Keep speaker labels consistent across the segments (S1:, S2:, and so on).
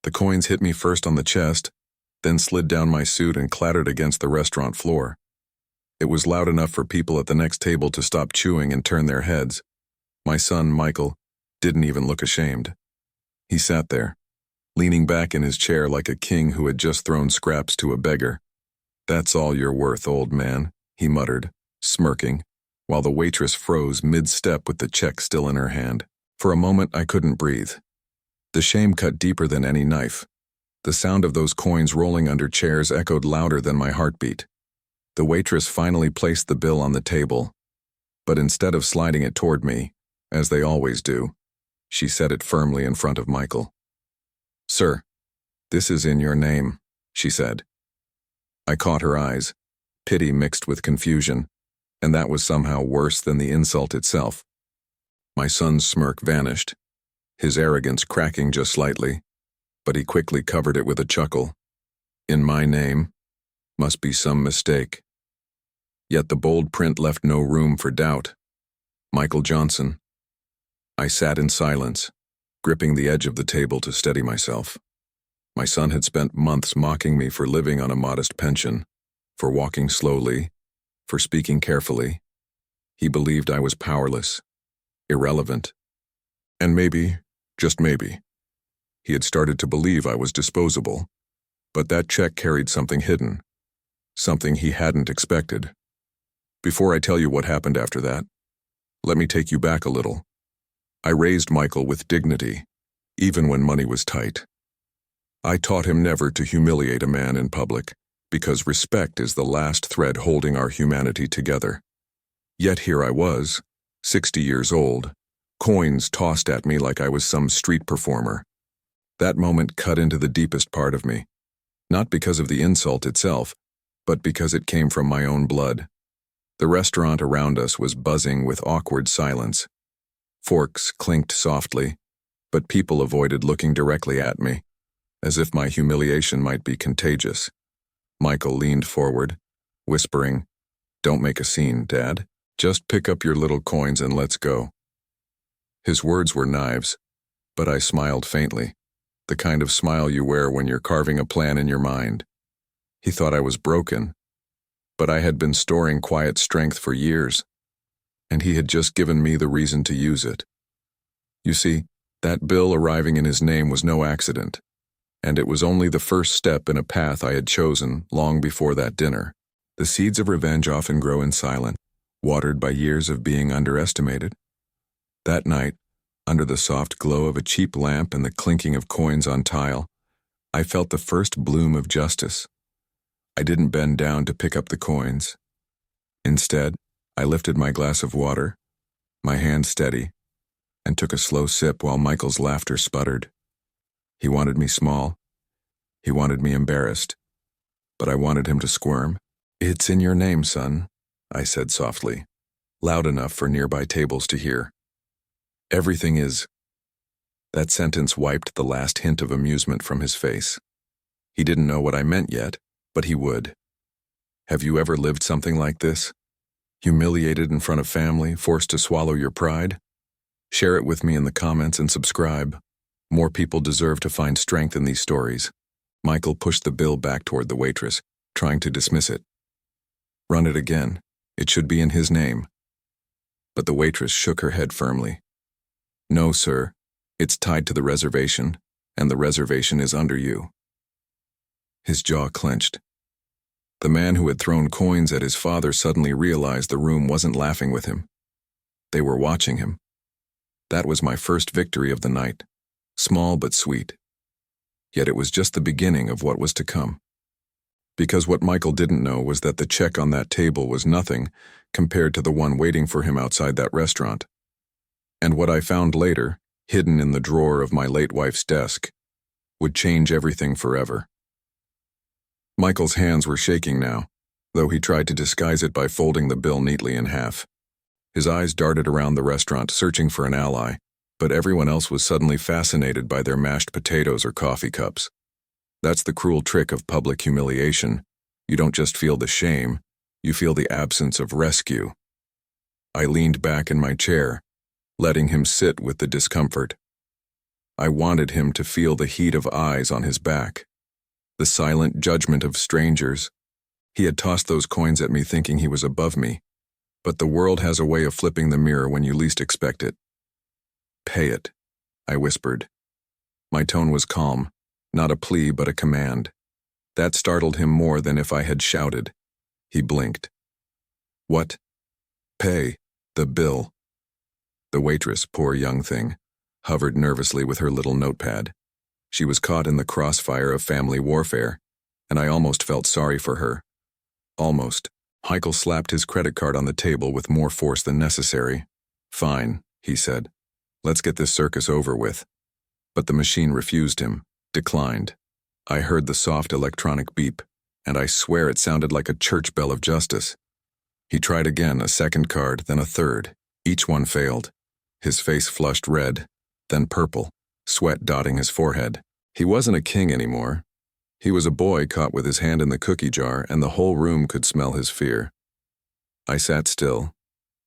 S1: The coins hit me first on the chest, then slid down my suit and clattered against the restaurant floor. It was loud enough for people at the next table to stop chewing and turn their heads. My son, Michael, didn't even look ashamed. He sat there, leaning back in his chair like a king who had just thrown scraps to a beggar. "That's all you're worth, old man," he muttered, smirking, while the waitress froze mid-step with the check still in her hand. For a moment, I couldn't breathe. The shame cut deeper than any knife. The sound of those coins rolling under chairs echoed louder than my heartbeat. The waitress finally placed the bill on the table, but instead of sliding it toward me, as they always do, she set it firmly in front of Michael. "Sir, this is in your name," she said. I caught her eyes, pity mixed with confusion, and that was somehow worse than the insult itself. My son's smirk vanished, his arrogance cracking just slightly, but he quickly covered it with a chuckle. "In my name? Must be some mistake." Yet the bold print left no room for doubt. Michael Johnson. I sat in silence, gripping the edge of the table to steady myself. My son had spent months mocking me for living on a modest pension, for walking slowly, for speaking carefully. He believed I was powerless, irrelevant, and maybe, just maybe, he had started to believe I was disposable. But that check carried something hidden, something he hadn't expected. Before I tell you what happened after that, let me take you back a little. I raised Michael with dignity, even when money was tight. I taught him never to humiliate a man in public, because respect is the last thread holding our humanity together. Yet here I was, 60 years old, coins tossed at me like I was some street performer. That moment cut into the deepest part of me, not because of the insult itself, but because it came from my own blood. The restaurant around us was buzzing with awkward silence. Forks clinked softly, but people avoided looking directly at me, as if my humiliation might be contagious. Michael leaned forward, whispering, "Don't make a scene, Dad. Just pick up your little coins and let's go." His words were knives, but I smiled faintly, the kind of smile you wear when you're carving a plan in your mind. He thought I was broken, but I had been storing quiet strength for years, and he had just given me the reason to use it. You see, that bill arriving in his name was no accident, and it was only the first step in a path I had chosen long before that dinner. The seeds of revenge often grow in silence, watered by years of being underestimated. That night, under the soft glow of a cheap lamp and the clinking of coins on tile, I felt the first bloom of justice. I didn't bend down to pick up the coins. Instead, I lifted my glass of water, my hand steady, and took a slow sip while Michael's laughter sputtered. He wanted me small. He wanted me embarrassed. But I wanted him to squirm. "It's in your name, son," I said softly, loud enough for nearby tables to hear. "Everything is." That sentence wiped the last hint of amusement from his face. He didn't know what I meant yet, but he would. Have you ever lived something like this? Humiliated in front of family, forced to swallow your pride? Share it with me in the comments and subscribe. More people deserve to find strength in these stories. Michael pushed the bill back toward the waitress, trying to dismiss it. "Run it again. It should be in his name." But the waitress shook her head firmly. "No, sir. It's tied to the reservation, and the reservation is under you." His jaw clenched. The man who had thrown coins at his father suddenly realized the room wasn't laughing with him. They were watching him. That was my first victory of the night, small but sweet. Yet it was just the beginning of what was to come. Because what Michael didn't know was that the check on that table was nothing compared to the one waiting for him outside that restaurant. And what I found later, hidden in the drawer of my late wife's desk, would change everything forever. Michael's hands were shaking now, though he tried to disguise it by folding the bill neatly in half. His eyes darted around the restaurant, searching for an ally, but everyone else was suddenly fascinated by their mashed potatoes or coffee cups. That's the cruel trick of public humiliation. You don't just feel the shame, you feel the absence of rescue. I leaned back in my chair, letting him sit with the discomfort. I wanted him to feel the heat of eyes on his back, the silent judgment of strangers. He had tossed those coins at me thinking he was above me, but the world has a way of flipping the mirror when you least expect it. "Pay it," I whispered. My tone was calm, not a plea but a command. That startled him more than if I had shouted. He blinked. "What?" "Pay the bill." The waitress, poor young thing, hovered nervously with her little notepad. She was caught in the crossfire of family warfare, and I almost felt sorry for her. Almost. Michael slapped his credit card on the table with more force than necessary. "Fine," he said. "Let's get this circus over with." But the machine refused him, declined. I heard the soft electronic beep, and I swear it sounded like a church bell of justice. He tried again, a second card, then a third. Each one failed. His face flushed red, then purple, sweat dotting his forehead. He wasn't a king anymore. He was a boy caught with his hand in the cookie jar, and the whole room could smell his fear. I sat still,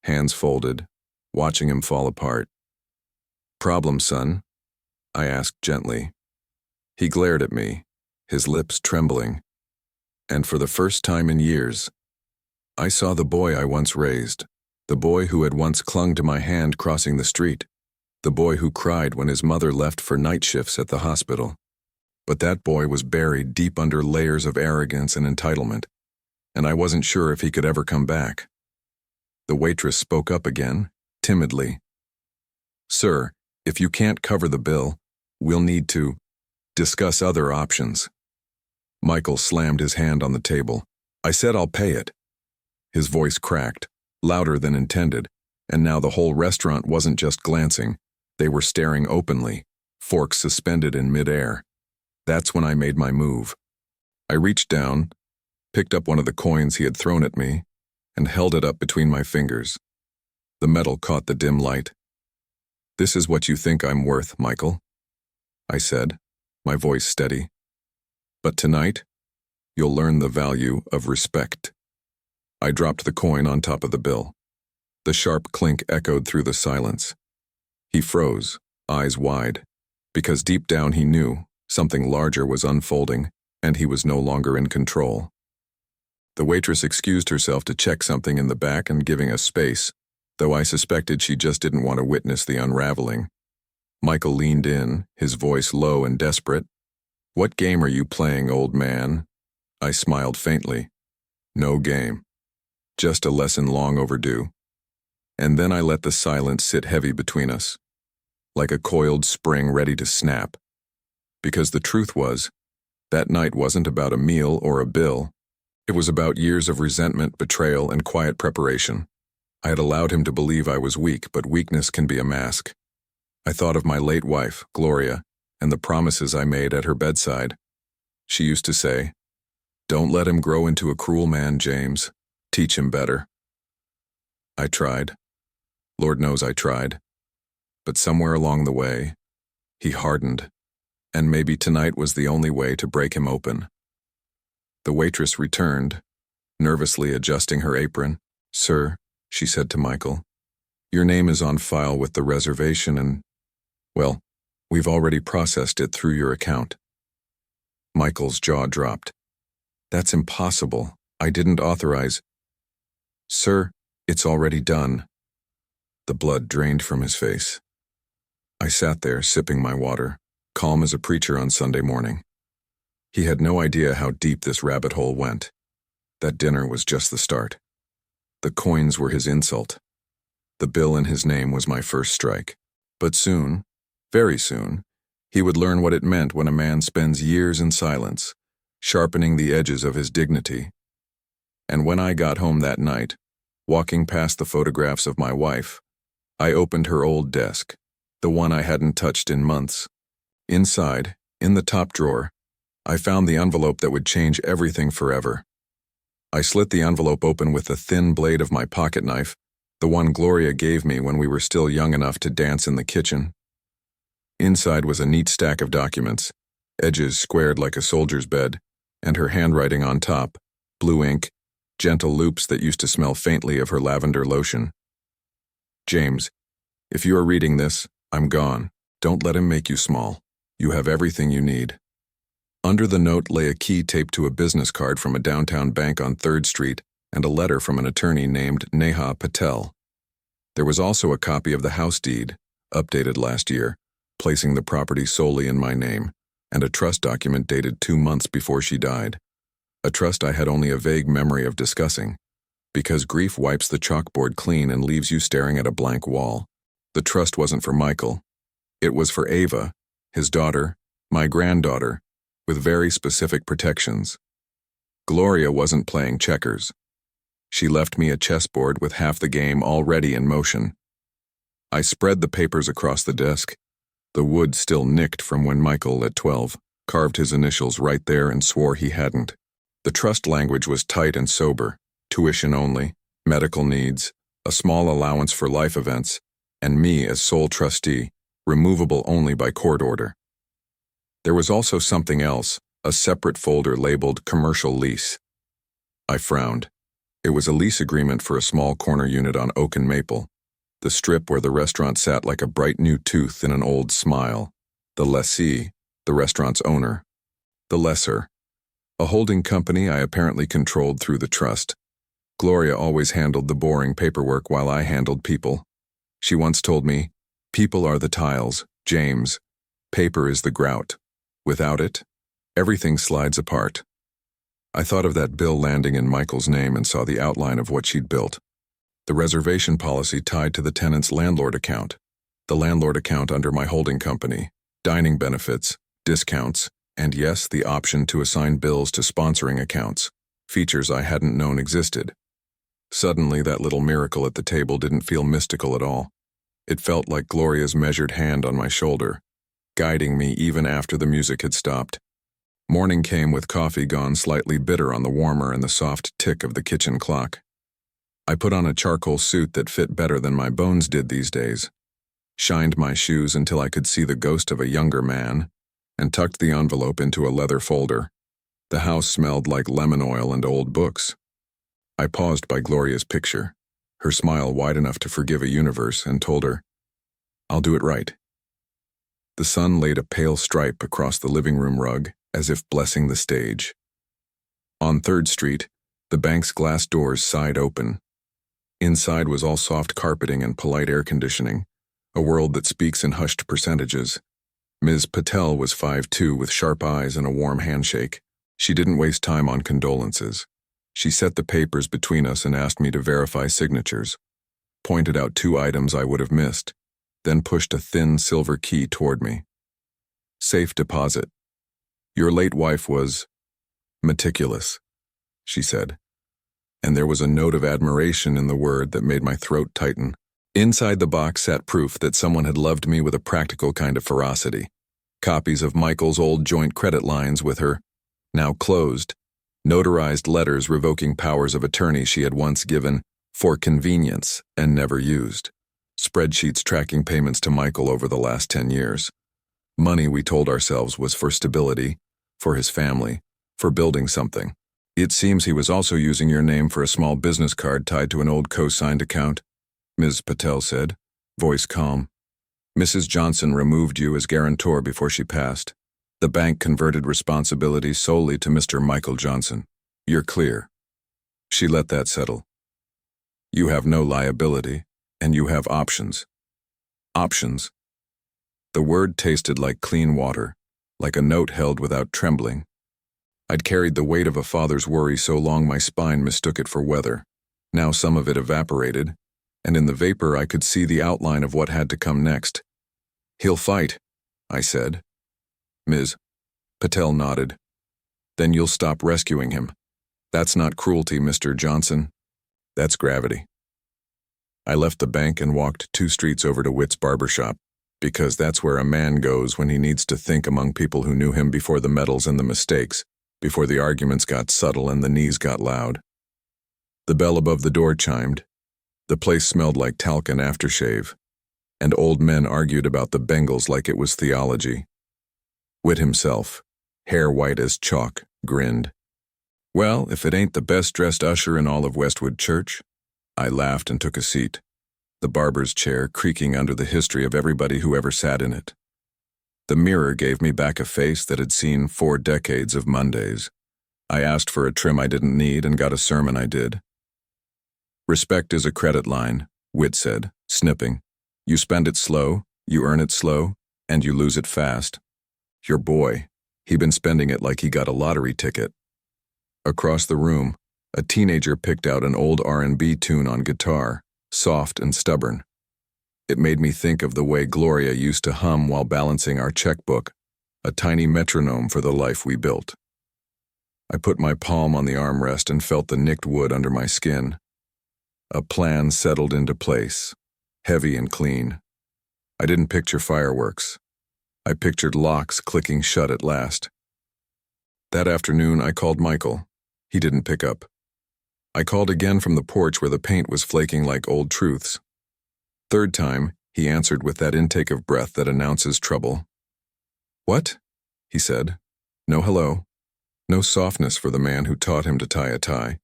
S1: hands folded, watching him fall apart. "Problem, son?" I asked gently. He glared at me, his lips trembling. And for the first time in years, I saw the boy I once raised, the boy who had once clung to my hand crossing the street, the boy who cried when his mother left for night shifts at the hospital. But that boy was buried deep under layers of arrogance and entitlement, and I wasn't sure if he could ever come back. The waitress spoke up again, timidly. "Sir, if you can't cover the bill, we'll need to discuss other options." Michael slammed his hand on the table. "I said I'll pay it." His voice cracked, louder than intended, and now the whole restaurant wasn't just glancing. They were staring openly, forks suspended in midair. That's when I made my move. I reached down, picked up one of the coins he had thrown at me, and held it up between my fingers. The metal caught the dim light. "This is what you think I'm worth, Michael," I said, my voice steady. "But tonight, you'll learn the value of respect." I dropped the coin on top of the bill. The sharp clink echoed through the silence. He froze, eyes wide, because deep down he knew something larger was unfolding, and he was no longer in control. The waitress excused herself to check something in the back and giving us space, though I suspected she just didn't want to witness the unraveling. Michael leaned in, his voice low and desperate. "What game are you playing, old man?" I smiled faintly. "No game. Just a lesson long overdue." And then I let the silence sit heavy between us, like a coiled spring ready to snap. Because the truth was, that night wasn't about a meal or a bill. It was about years of resentment, betrayal, and quiet preparation. I had allowed him to believe I was weak, but weakness can be a mask. I thought of my late wife, Gloria, and the promises I made at her bedside. She used to say, "Don't let him grow into a cruel man, James. Teach him better." I tried. Lord knows I tried. But somewhere along the way, he hardened, and maybe tonight was the only way to break him open. The waitress returned, nervously adjusting her apron. "Sir," she said to Michael, "your name is on file with the reservation and, well, we've already processed it through your account." Michael's jaw dropped. "That's impossible. I didn't authorize." "Sir, it's already done." The blood drained from his face. I sat there, sipping my water, calm as a preacher on Sunday morning. He had no idea how deep this rabbit hole went. That dinner was just the start. The coins were his insult. The bill in his name was my first strike. But soon, very soon, he would learn what it meant when a man spends years in silence, sharpening the edges of his dignity. And when I got home that night, walking past the photographs of my wife, I opened her old desk, the one I hadn't touched in months. Inside, in the top drawer, I found the envelope that would change everything forever. I slit the envelope open with the thin blade of my pocket knife, the one Gloria gave me when we were still young enough to dance in the kitchen. Inside was a neat stack of documents, edges squared like a soldier's bed, and her handwriting on top, blue ink, gentle loops that used to smell faintly of her lavender lotion. "James, if you are reading this, I'm gone. Don't let him make you small. You have everything you need. Under the note lay a key taped to a business card from a downtown bank on 3rd Street and a letter from an attorney named Neha Patel. There was also a copy of the house deed, updated last year, placing the property solely in my name, and a trust document dated 2 months before she died. A trust I had only a vague memory of discussing, because grief wipes the chalkboard clean and leaves you staring at a blank wall. The trust wasn't for Michael. It was for Ava, his daughter, my granddaughter, with very specific protections. Gloria wasn't playing checkers. She left me a chessboard with half the game already in motion. I spread the papers across the desk, the wood still nicked from when Michael, at 12, carved his initials right there and swore he hadn't. The trust language was tight and sober: tuition only, medical needs, a small allowance for life events, and me as sole trustee, removable only by court order. There was also something else, a separate folder labeled commercial lease. I frowned. It was a lease agreement for a small corner unit on Oak and Maple, the strip where the restaurant sat like a bright new tooth in an old smile. The lessee, the restaurant's owner. The lessor, a holding company I apparently controlled through the trust. Gloria always handled the boring paperwork while I handled people. She once told me, "People are the tiles, James. Paper is the grout. Without it, everything slides apart." I thought of that bill landing in Michael's name and saw the outline of what she'd built. The reservation policy tied to the tenant's landlord account, the landlord account under my holding company, dining benefits, discounts, and yes, the option to assign bills to sponsoring accounts, features I hadn't known existed. Suddenly, that little miracle at the table didn't feel mystical at all. It felt like Gloria's measured hand on my shoulder, guiding me even after the music had stopped. Morning came with coffee gone slightly bitter on the warmer and the soft tick of the kitchen clock. I put on a charcoal suit that fit better than my bones did these days, shined my shoes until I could see the ghost of a younger man, and tucked the envelope into a leather folder. The house smelled like lemon oil and old books. I paused by Gloria's picture, her smile wide enough to forgive a universe, and told her, "I'll do it right." The sun laid a pale stripe across the living room rug, as if blessing the stage. On 3rd Street, the bank's glass doors sighed open. Inside was all soft carpeting and polite air conditioning, a world that speaks in hushed percentages. Ms. Patel was 5'2" with sharp eyes and a warm handshake. She didn't waste time on condolences. She set the papers between us and asked me to verify signatures, pointed out 2 items I would have missed, then pushed a thin silver key toward me. "Safe deposit. Your late wife was meticulous," she said, and there was a note of admiration in the word that made my throat tighten. Inside the box sat proof that someone had loved me with a practical kind of ferocity. Copies of Michael's old joint credit lines with her, now closed, notarized letters revoking powers of attorney she had once given for convenience and never used, spreadsheets tracking payments to Michael over the last 10 years. Money, we told ourselves, was for stability, for his family, for building something. "It seems he was also using your name for a small business card tied to an old co-signed account," Ms. Patel said, voice calm. "Mrs. Johnson removed you as guarantor before she passed. The bank converted responsibility solely to Mr. Michael Johnson. You're clear." She let that settle. "You have no liability, and you have options." Options. The word tasted like clean water, like a note held without trembling. I'd carried the weight of a father's worry so long my spine mistook it for weather. Now some of it evaporated, and in the vapor I could see the outline of what had to come next. "He'll fight," I said. Ms. Patel nodded. "Then you'll stop rescuing him. That's not cruelty, Mr. Johnson. That's gravity." I left the bank and walked 2 streets over to Witt's barbershop, because that's where a man goes when he needs to think among people who knew him before the medals and the mistakes, before the arguments got subtle and the knees got loud. The bell above the door chimed. The place smelled like talc and aftershave, and old men argued about the Bengals like it was theology. Witt himself, hair white as chalk, grinned. "Well, if it ain't the best-dressed usher in all of Westwood Church." I laughed and took a seat, the barber's chair creaking under the history of everybody who ever sat in it. The mirror gave me back a face that had seen 4 decades of Mondays. I asked for a trim I didn't need and got a sermon I did. Respect is a credit line, Wit said, snipping. You spend it slow, you earn it slow, and you lose it fast. Your boy, he'd been spending it like he got a lottery ticket. Across the room, a teenager picked out an old R&B tune on guitar, soft and stubborn. It made me think of the way Gloria used to hum while balancing our checkbook, a tiny metronome for the life we built. I put my palm on the armrest and felt the nicked wood under my skin. A plan settled into place, heavy and clean. I didn't picture fireworks. I pictured locks clicking shut at last. That afternoon, I called Michael. He didn't pick up. I called again from the porch where the paint was flaking like old truths. Third time, he answered with that intake of breath that announces trouble. What? He said. No hello. No softness for the man who taught him to tie a tie.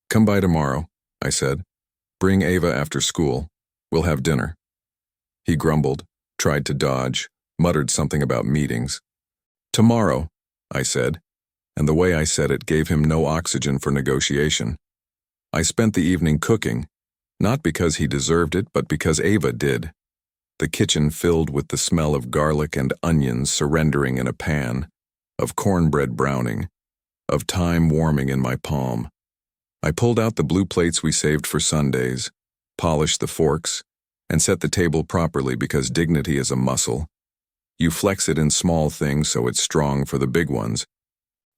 S1: Come by tomorrow, I said. Bring Ava after school. We'll have dinner. He grumbled, tried to dodge, muttered something about meetings. Tomorrow, I said, and the way I said it gave him no oxygen for negotiation. I spent the evening cooking, not because he deserved it, but because Ava did. The kitchen filled with the smell of garlic and onions surrendering in a pan, of cornbread browning, of thyme warming in my palm. I pulled out the blue plates we saved for Sundays, polished the forks, and set the table properly because dignity is a muscle. You flex it in small things so it's strong for the big ones.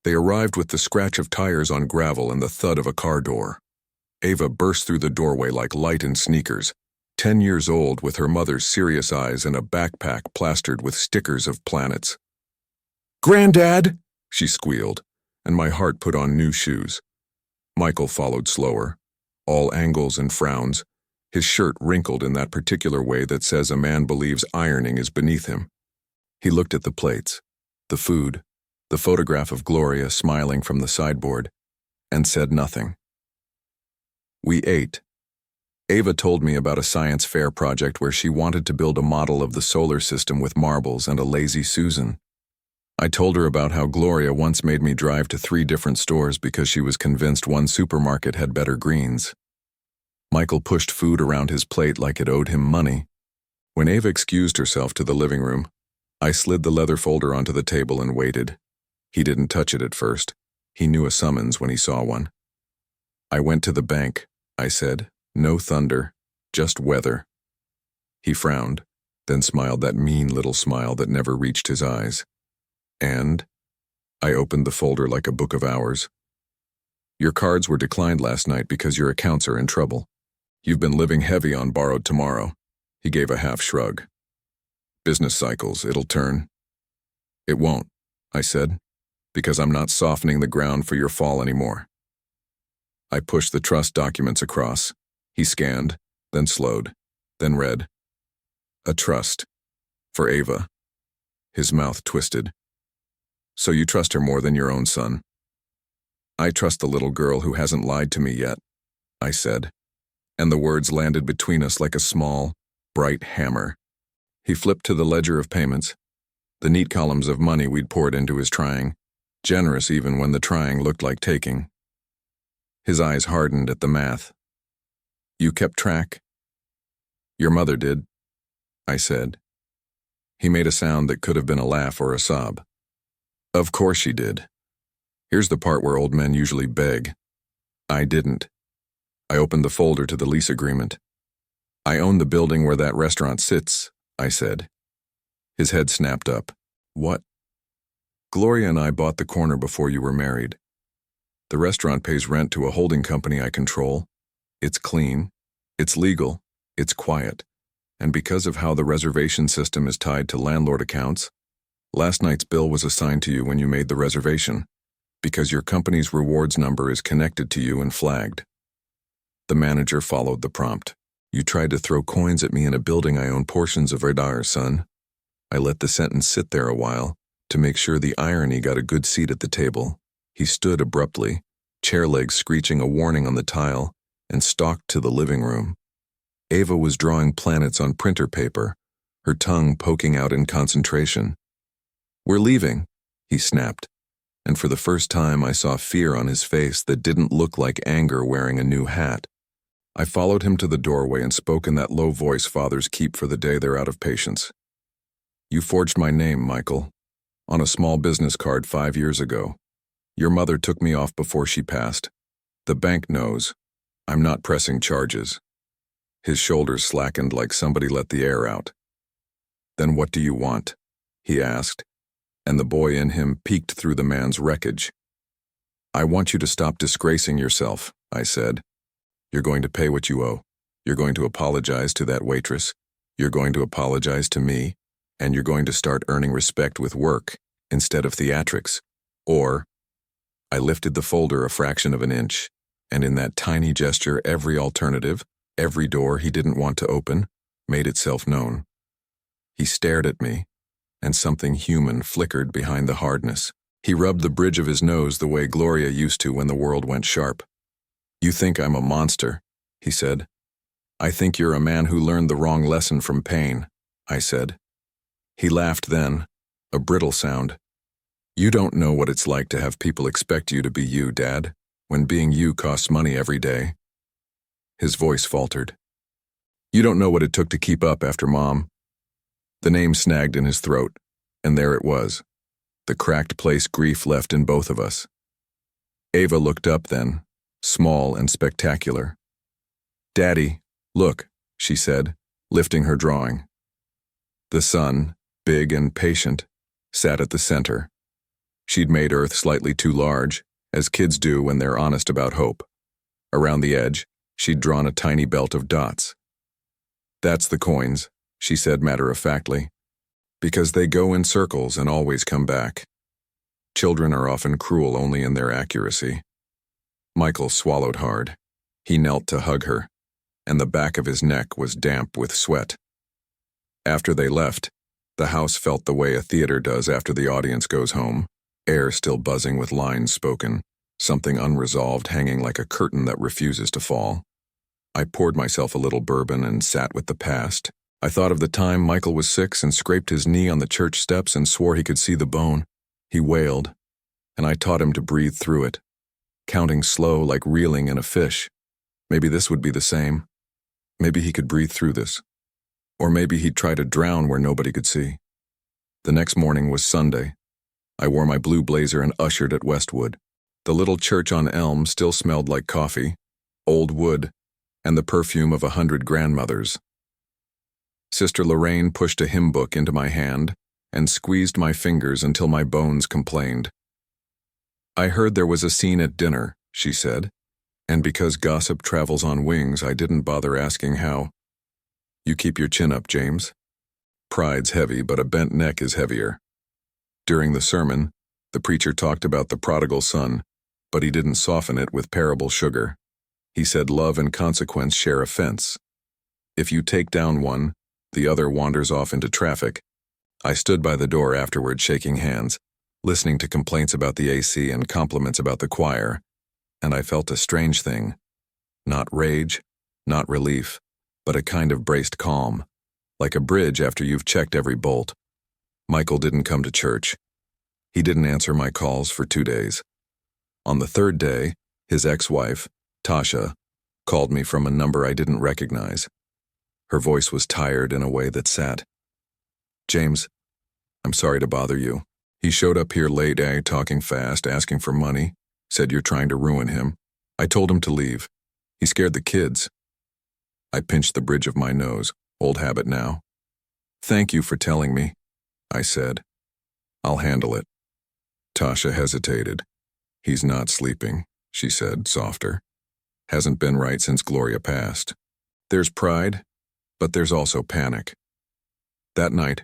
S1: They arrived with the scratch of tires on gravel and the thud of a car door. Ava burst through the doorway like light in sneakers, 10 years old with her mother's serious eyes and a backpack plastered with stickers of planets. "Granddad!" she squealed, and my heart put on new shoes. Michael followed slower, all angles and frowns, his shirt wrinkled in that particular way that says a man believes ironing is beneath him. He looked at the plates, the food, the photograph of Gloria smiling from the sideboard, and said nothing. We ate. Ava told me about a science fair project where she wanted to build a model of the solar system with marbles and a lazy Susan. I told her about how Gloria once made me drive to 3 different stores because she was convinced one supermarket had better greens. Michael pushed food around his plate like it owed him money. When Ava excused herself to the living room, I slid the leather folder onto the table and waited. He didn't touch it at first. He knew a summons when he saw one. I went to the bank, I said. No thunder, just weather. He frowned, then smiled that mean little smile that never reached his eyes. And I opened the folder like a book of hours. Your cards were declined last night because your accounts are in trouble. You've been living heavy on borrowed tomorrow. He gave a half shrug. Business cycles, it'll turn. It won't, I said, because I'm not softening the ground for your fall anymore. I pushed the trust documents across. He scanned, then slowed, then read. A trust. For Ava. His mouth twisted. So you trust her more than your own son? I trust the little girl who hasn't lied to me yet, I said, and the words landed between us like a small, bright hammer. He flipped to the ledger of payments, the neat columns of money we'd poured into his trying, generous even when the trying looked like taking. His eyes hardened at the math. You kept track? Your mother did, I said. He made a sound that could have been a laugh or a sob. Of course she did. Here's the part where old men usually beg. I didn't. I opened the folder to the lease agreement. I own the building where that restaurant sits, I said. His head snapped up. What? Gloria and I bought the corner before you were married. The restaurant pays rent to a holding company I control. It's clean, it's legal, it's quiet, and because of how the reservation system is tied to landlord accounts, last night's bill was assigned to you when you made the reservation, because your company's rewards number is connected to you and flagged. The manager followed the prompt. You tried to throw coins at me in a building I own portions of, Radar, son. I let the sentence sit there a while, to make sure the irony got a good seat at the table. He stood abruptly, chair legs screeching a warning on the tile, and stalked to the living room. Ava was drawing planets on printer paper, her tongue poking out in concentration. We're leaving, he snapped, and for the first time I saw fear on his face that didn't look like anger wearing a new hat. I followed him to the doorway and spoke in that low voice fathers keep for the day they're out of patience. You forged my name, Michael, on a small business card 5 years ago. Your mother took me off before she passed. The bank knows. I'm not pressing charges. His shoulders slackened like somebody let the air out. Then what do you want? He asked, and the boy in him peeked through the man's wreckage. I want you to stop disgracing yourself, I said. You're going to pay what you owe. You're going to apologize to that waitress. You're going to apologize to me. And you're going to start earning respect with work instead of theatrics. Or, I lifted the folder a fraction of an inch, and in that tiny gesture every alternative, every door he didn't want to open, made itself known. He stared at me, and something human flickered behind the hardness. He rubbed the bridge of his nose the way Gloria used to when the world went sharp. You think I'm a monster, he said. I think you're a man who learned the wrong lesson from pain, I said. He laughed then, a brittle sound. You don't know what it's like to have people expect you to be you, Dad, when being you costs money every day. His voice faltered. You don't know what it took to keep up after Mom. The name snagged in his throat, and there it was, the cracked place grief left in both of us. Ava looked up then, small and spectacular. Daddy, look, she said, lifting her drawing. The sun, big and patient, sat at the center. She'd made Earth slightly too large, as kids do when they're honest about hope. Around the edge, she'd drawn a tiny belt of dots. That's the coins, she said matter-of-factly, because they go in circles and always come back. Children are often cruel only in their accuracy. Michael swallowed hard. He knelt to hug her, and the back of his neck was damp with sweat. After they left, the house felt the way a theater does after the audience goes home, air still buzzing with lines spoken, something unresolved hanging like a curtain that refuses to fall. I poured myself a little bourbon and sat with the past. I thought of the time Michael was 6 and scraped his knee on the church steps and swore he could see the bone. He wailed, and I taught him to breathe through it, counting slow like reeling in a fish. Maybe this would be the same. Maybe he could breathe through this. Or maybe he'd try to drown where nobody could see. The next morning was Sunday. I wore my blue blazer and ushered at Westwood. The little church on Elm still smelled like coffee, old wood, and the perfume of 100 grandmothers. Sister Lorraine pushed a hymn book into my hand and squeezed my fingers until my bones complained. I heard there was a scene at dinner, she said, and because gossip travels on wings, I didn't bother asking how. You keep your chin up, James. Pride's heavy, but a bent neck is heavier. During the sermon, the preacher talked about the prodigal son, but he didn't soften it with parable sugar. He said love and consequence share a fence. If you take down one, the other wanders off into traffic. I stood by the door afterward shaking hands, listening to complaints about the AC and compliments about the choir, and I felt a strange thing. Not rage, not relief, but a kind of braced calm, like a bridge after you've checked every bolt. Michael didn't come to church. He didn't answer my calls for 2 days. On the 3rd day, his ex-wife, Tasha, called me from a number I didn't recognize. Her voice was tired in a way that sat. James, I'm sorry to bother you. He showed up here late, talking fast, asking for money, said you're trying to ruin him. I told him to leave. He scared the kids. I pinched the bridge of my nose, old habit now. Thank you for telling me, I said. I'll handle it. Tasha hesitated. He's not sleeping, she said, softer. Hasn't been right since Gloria passed. There's pride, but there's also panic. That night,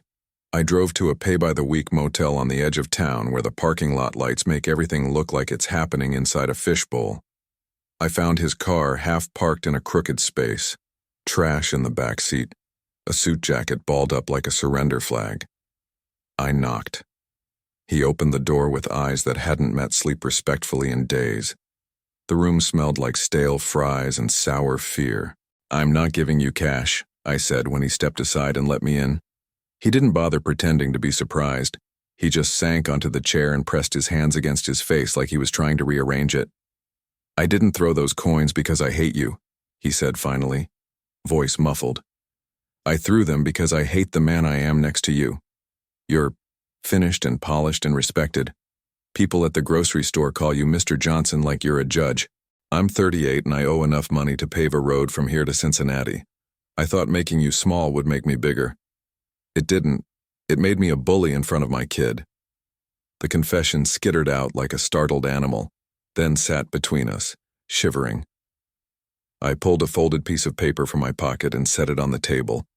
S1: I drove to a pay-by-the-week motel on the edge of town where the parking lot lights make everything look like it's happening inside a fishbowl. I found his car half parked in a crooked space, trash in the back seat, a suit jacket balled up like a surrender flag. I knocked. He opened the door with eyes that hadn't met sleep respectfully in days. The room smelled like stale fries and sour fear. I'm not giving you cash, I said when he stepped aside and let me in. He didn't bother pretending to be surprised. He just sank onto the chair and pressed his hands against his face like he was trying to rearrange it. "I didn't throw those coins because I hate you," he said finally, voice muffled. "I threw them because I hate the man I am next to you. You're finished and polished and respected. People at the grocery store call you Mr. Johnson like you're a judge. I'm 38 and I owe enough money to pave a road from here to Cincinnati. I thought making you small would make me bigger. It didn't. It made me a bully in front of my kid." The confession skittered out like a startled animal, then sat between us, shivering. I pulled a folded piece of paper from my pocket and set it on the table.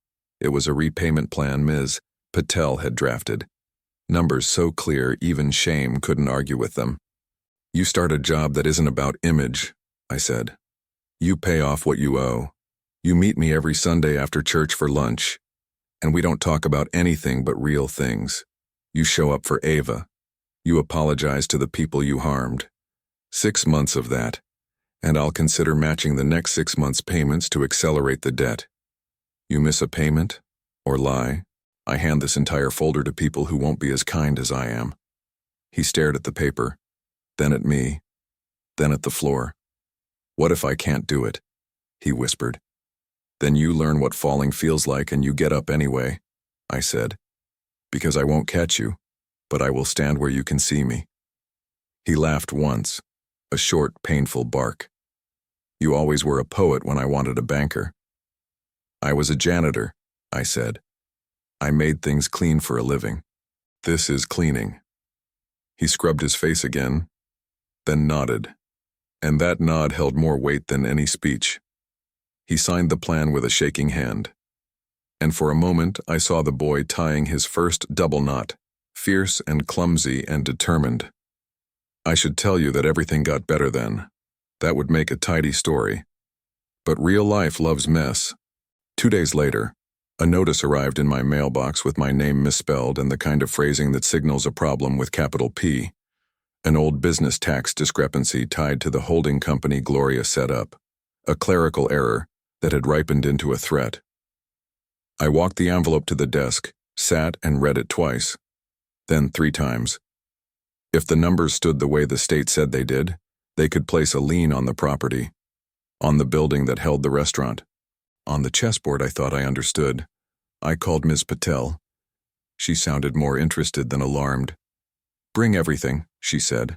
S1: It was a repayment plan Ms. Patel had drafted. Numbers so clear even shame couldn't argue with them. "You start a job that isn't about image," I said. "You pay off what you owe. You meet me every Sunday after church for lunch. And we don't talk about anything but real things. You show up for Ava. You apologize to the people you harmed. 6 months of that, and I'll consider matching the next 6 months' payments to accelerate the debt. You miss a payment, or lie, I hand this entire folder to people who won't be as kind as I am." He stared at the paper, then at me, then at the floor. "What if I can't do it?" he whispered. "Then you learn what falling feels like and you get up anyway," I said. "Because I won't catch you, but I will stand where you can see me." He laughed once, a short, painful bark. "You always were a poet when I wanted a banker." "I was a janitor," I said. "I made things clean for a living. This is cleaning." He scrubbed his face again, then nodded, and that nod held more weight than any speech. He signed the plan with a shaking hand, and for a moment I saw the boy tying his first double knot, fierce and clumsy and determined. I should tell you that everything got better then. That would make a tidy story. But real life loves mess. 2 days later, a notice arrived in my mailbox with my name misspelled and the kind of phrasing that signals a problem with capital P, an old business tax discrepancy tied to the holding company Gloria set up, a clerical error that had ripened into a threat. I walked the envelope to the desk, sat and read it twice, then 3 times. If the numbers stood the way the state said they did, they could place a lien on the property, on the building that held the restaurant. On the chessboard I thought I understood. I called Ms. Patel. She sounded more interested than alarmed. "Bring everything," she said.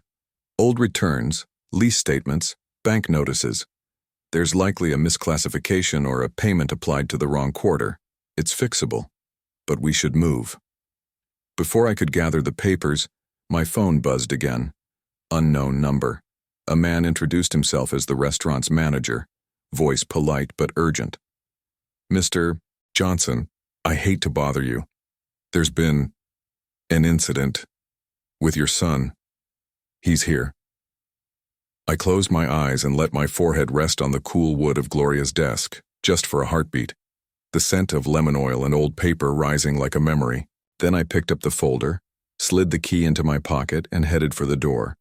S1: "Old returns, lease statements, bank notices. There's likely a misclassification or a payment applied to the wrong quarter. It's fixable, but we should move." Before I could gather the papers, my phone buzzed again. Unknown number. A man introduced himself as the restaurant's manager, voice polite but urgent. "Mr. Johnson, I hate to bother you. There's been an incident with your son. He's here." I closed my eyes and let my forehead rest on the cool wood of Gloria's desk, just for a heartbeat, the scent of lemon oil and old paper rising like a memory. Then I picked up the folder, slid the key into my pocket, and headed for the door.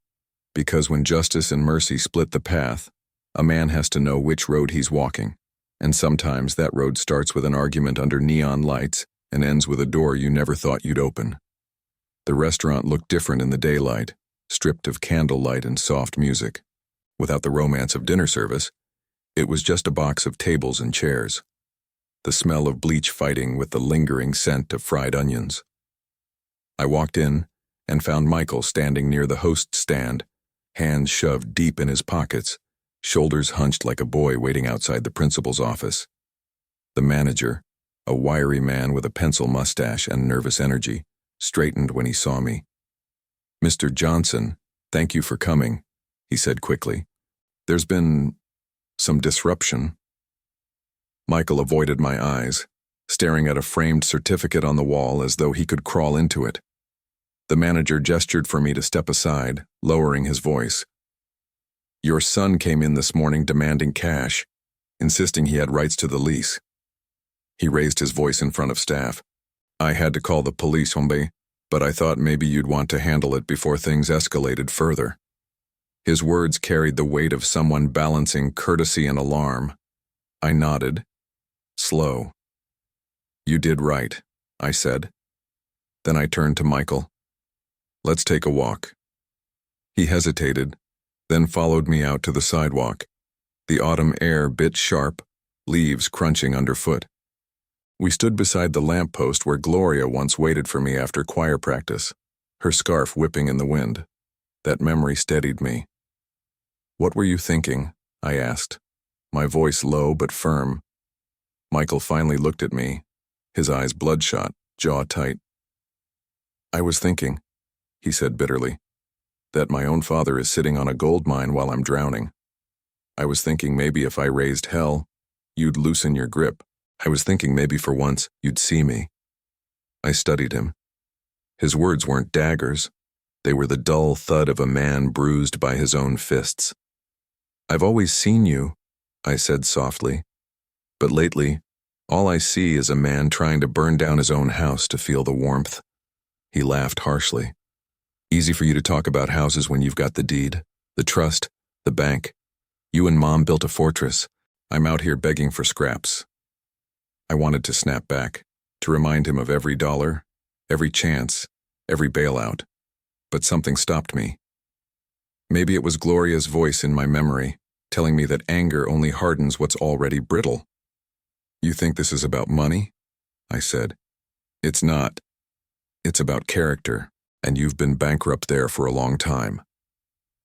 S1: Because when justice and mercy split the path, a man has to know which road he's walking, and sometimes that road starts with an argument under neon lights and ends with a door you never thought you'd open. The restaurant looked different in the daylight, stripped of candlelight and soft music. Without the romance of dinner service, it was just a box of tables and chairs. The smell of bleach fighting with the lingering scent of fried onions. I walked in and found Michael standing near the host stand, hands shoved deep in his pockets, shoulders hunched like a boy waiting outside the principal's office. The manager, a wiry man with a pencil mustache and nervous energy, straightened when he saw me. "Mr. Johnson, thank you for coming," he said quickly. "There's been some disruption." Michael avoided my eyes, staring at a framed certificate on the wall as though he could crawl into it. The manager gestured for me to step aside, lowering his voice. "Your son came in this morning demanding cash, insisting he had rights to the lease." He raised his voice in front of staff. "I had to call the police, hombre, but I thought maybe you'd want to handle it before things escalated further." His words carried the weight of someone balancing courtesy and alarm. I nodded. Slow. "You did right," I said. Then I turned to Michael. Let's take a walk. He hesitated, then followed me out to the sidewalk. The autumn air bit sharp, leaves crunching underfoot. We stood beside the lamppost where Gloria once waited for me after choir practice, her scarf whipping in the wind. That memory steadied me. "What were you thinking?" I asked, my voice low but firm. Michael finally looked at me, his eyes bloodshot, jaw tight. "I was thinking," he said bitterly, "that my own father is sitting on a gold mine while I'm drowning. I was thinking maybe if I raised hell, you'd loosen your grip. I was thinking maybe for once you'd see me." I studied him. His words weren't daggers. They were the dull thud of a man bruised by his own fists. "I've always seen you," I said softly, "but lately, all I see is a man trying to burn down his own house to feel the warmth." He laughed harshly. "Easy for you to talk about houses when you've got the deed, the trust, the bank. You and Mom built a fortress. I'm out here begging for scraps." I wanted to snap back, to remind him of every dollar, every chance, every bailout, but something stopped me. Maybe it was Gloria's voice in my memory, telling me that anger only hardens what's already brittle. "You think this is about money?" I said. "It's not. It's about character, and you've been bankrupt there for a long time."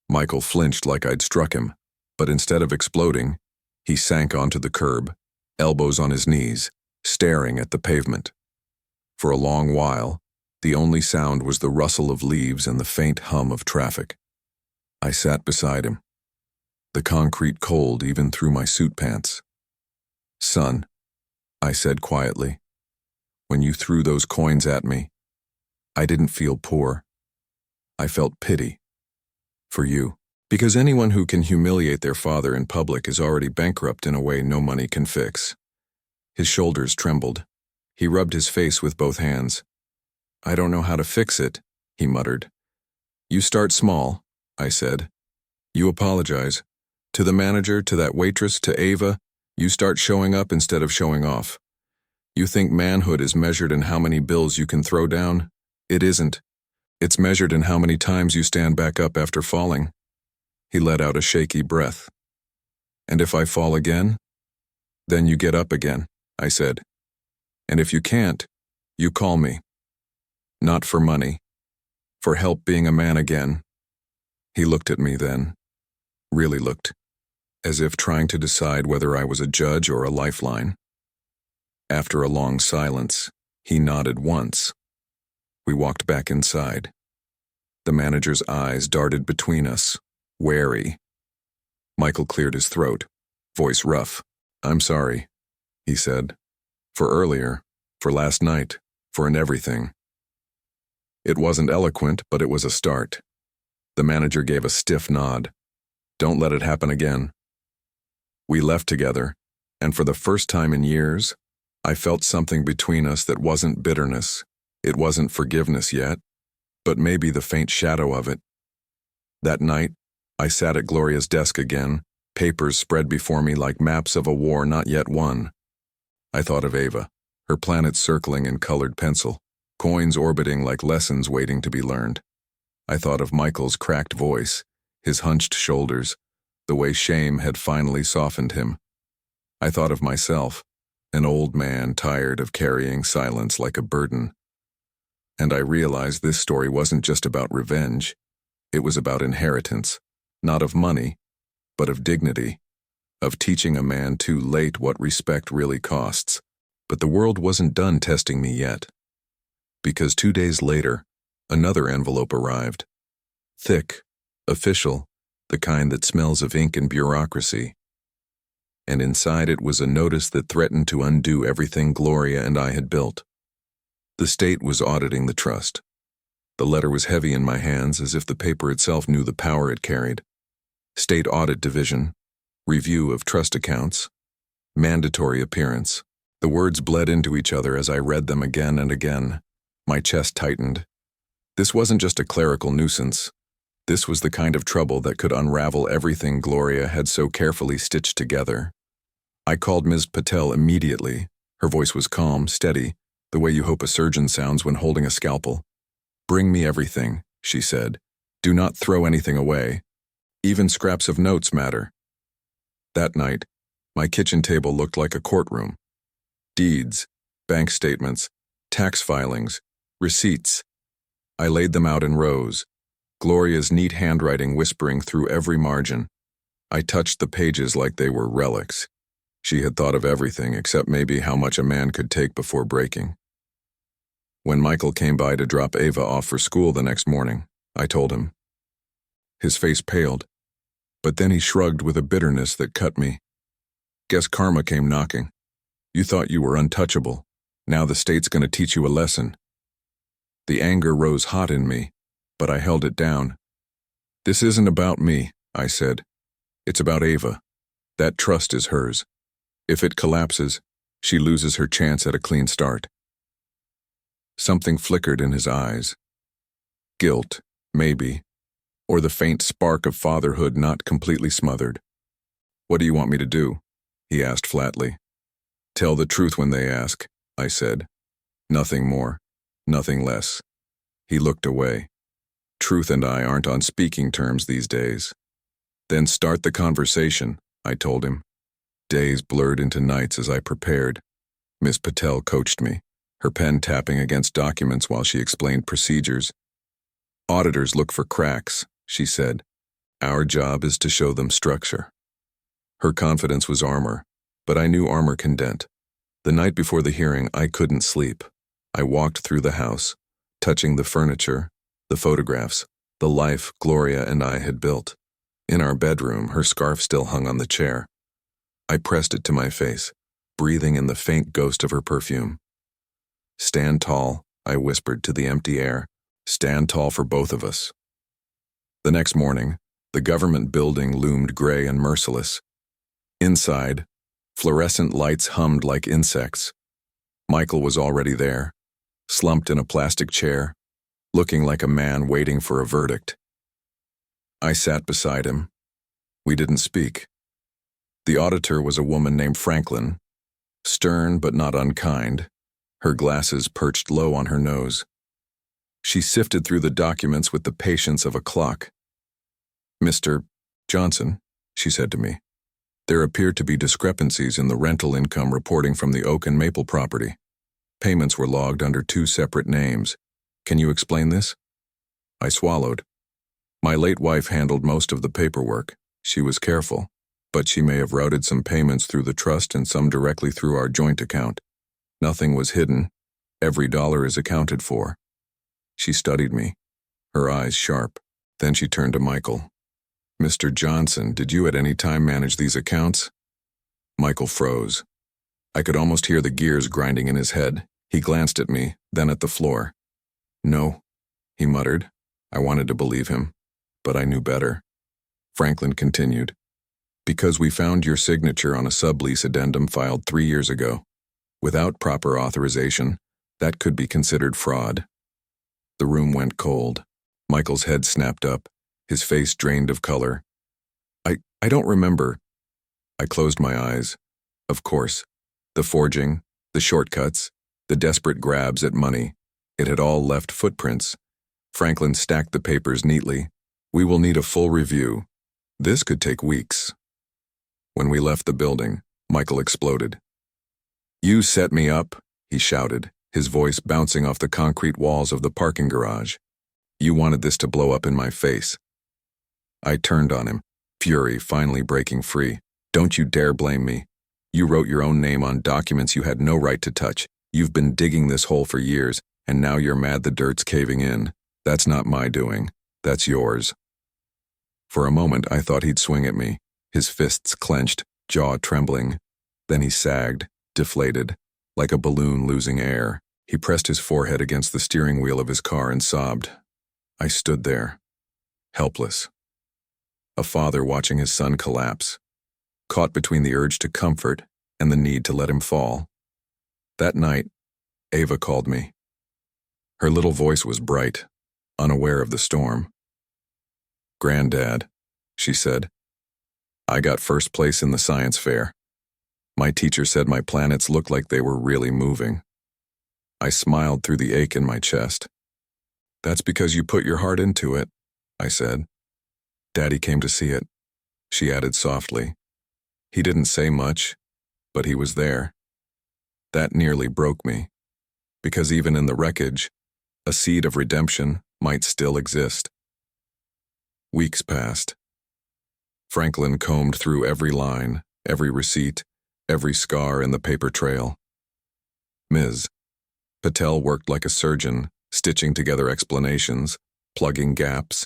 S1: Michael flinched like I'd struck him, but instead of exploding, he sank onto the curb, elbows on his knees, staring at the pavement. For a long while, the only sound was the rustle of leaves and the faint hum of traffic. I sat beside him, the concrete cold even through my suit pants. "Son," I said quietly, "when you threw those coins at me, I didn't feel poor. I felt pity. For you. Because anyone who can humiliate their father in public is already bankrupt in a way no money can fix." His shoulders trembled. He rubbed his face with both hands. "I don't know how to fix it," he muttered. "You start small," I said. "You apologize. To the manager, to that waitress, to Ava, you start showing up instead of showing off. You think manhood is measured in how many bills you can throw down? It isn't. It's measured in how many times you stand back up after falling." He let out a shaky breath. "And if I fall again?" "Then you get up again," I said. "And if you can't, you call me. Not for money. For help being a man again." He looked at me then. Really looked. As if trying to decide whether I was a judge or a lifeline. After a long silence, he nodded once. We walked back inside. The manager's eyes darted between us, wary. Michael cleared his throat, voice rough. "I'm sorry," he said. "For earlier, for last night, for an everything." It wasn't eloquent, but it was a start. The manager gave a stiff nod. "Don't let it happen again." We left together, and for the first time in years, I felt something between us that wasn't bitterness. It wasn't forgiveness yet, but maybe the faint shadow of it. That night, I sat at Gloria's desk again, papers spread before me like maps of a war not yet won. I thought of Ava, her planets circling in colored pencil, coins orbiting like lessons waiting to be learned. I thought of Michael's cracked voice, his hunched shoulders, the way shame had finally softened him. I thought of myself, an old man tired of carrying silence like a burden. And I realized this story wasn't just about revenge. It was about inheritance, not of money, but of dignity, of teaching a man too late what respect really costs. But the world wasn't done testing me yet. Because 2 days later, another envelope arrived. Thick, official, the kind that smells of ink and bureaucracy. And inside it was a notice that threatened to undo everything Gloria and I had built. The state was auditing the trust. The letter was heavy in my hands, as if the paper itself knew the power it carried. State Audit Division, review of trust accounts, mandatory appearance. The words bled into each other as I read them again and again. My chest tightened. This wasn't just a clerical nuisance. This was the kind of trouble that could unravel everything Gloria had so carefully stitched together. I called Ms. Patel immediately. Her voice was calm, steady, the way you hope a surgeon sounds when holding a scalpel. "Bring me everything," she said. Do not throw anything away. Even scraps of notes matter. That night, my kitchen table looked like a courtroom. Deeds, bank statements, tax filings, receipts. I laid them out in rows, Gloria's neat handwriting whispering through every margin. I touched the pages like they were relics. She had thought of everything except maybe how much a man could take before breaking. When Michael came by to drop Ava off for school the next morning, I told him. His face paled, but then he shrugged with a bitterness that cut me. Guess karma came knocking. You thought you were untouchable. Now the state's going to teach you a lesson. The anger rose hot in me, but I held it down. This isn't about me, I said. It's about Ava. That trust is hers. If it collapses, she loses her chance at a clean start. Something flickered in his eyes. Guilt, maybe, or the faint spark of fatherhood not completely smothered. What do you want me to do? He asked flatly. Tell the truth when they ask, I said. Nothing more, nothing less. He looked away. Truth and I aren't on speaking terms these days. Then start the conversation, I told him. Days blurred into nights as I prepared. Miss Patel coached me, her pen tapping against documents while she explained procedures. Auditors look for cracks, she said. Our job is to show them structure. Her confidence was armor, but I knew armor can dent. The night before the hearing, I couldn't sleep. I walked through the house, touching the furniture, the photographs, the life Gloria and I had built. In our bedroom, her scarf still hung on the chair. I pressed it to my face, breathing in the faint ghost of her perfume. Stand tall, I whispered to the empty air. Stand tall for both of us. The next morning, the government building loomed gray and merciless. Inside, fluorescent lights hummed like insects. Michael was already there, slumped in a plastic chair, looking like a man waiting for a verdict. I sat beside him. We didn't speak. The auditor was a woman named Franklin, stern but not unkind, her glasses perched low on her nose. She sifted through the documents with the patience of a clock. Mr. Johnson, she said to me, there appeared to be discrepancies in the rental income reporting from the Oak and Maple property. Payments were logged under two separate names. Can you explain this? I swallowed. My late wife handled most of the paperwork. She was careful, but she may have routed some payments through the trust and some directly through our joint account. Nothing was hidden. Every dollar is accounted for. She studied me, her eyes sharp. Then she turned to Michael. Mr. Johnson, did you at any time manage these accounts? Michael froze. I could almost hear the gears grinding in his head. He glanced at me, then at the floor. No, he muttered. I wanted to believe him, but I knew better. Franklin continued. Because we found your signature on a sublease addendum filed 3 years ago. Without proper authorization, that could be considered fraud. The room went cold. Michael's head snapped up, his face drained of color. I don't remember. I closed my eyes. Of course, the forging, the shortcuts, the desperate grabs at money, it had all left footprints. Franklin stacked the papers neatly. We will need a full review. This could take weeks. When we left the building, Michael exploded. You set me up, he shouted, his voice bouncing off the concrete walls of the parking garage. You wanted this to blow up in my face. I turned on him, fury finally breaking free. Don't you dare blame me. You wrote your own name on documents you had no right to touch. You've been digging this hole for years, and now you're mad the dirt's caving in. That's not my doing. That's yours. For a moment, I thought he'd swing at me, his fists clenched, jaw trembling. Then he sagged, deflated, like a balloon losing air. He pressed his forehead against the steering wheel of his car and sobbed. I stood there, helpless. A father watching his son collapse, caught between the urge to comfort and the need to let him fall. That night, Ava called me. Her little voice was bright, unaware of the storm. Granddad, she said, I got first place in the science fair. My teacher said my planets looked like they were really moving. I smiled through the ache in my chest. That's because you put your heart into it, I said. Daddy came to see it, she added softly. He didn't say much, but he was there. That nearly broke me, because even in the wreckage, a seed of redemption might still exist. Weeks passed. Franklin combed through every line, every receipt, every scar in the paper trail. Ms. Patel worked like a surgeon, stitching together explanations, plugging gaps,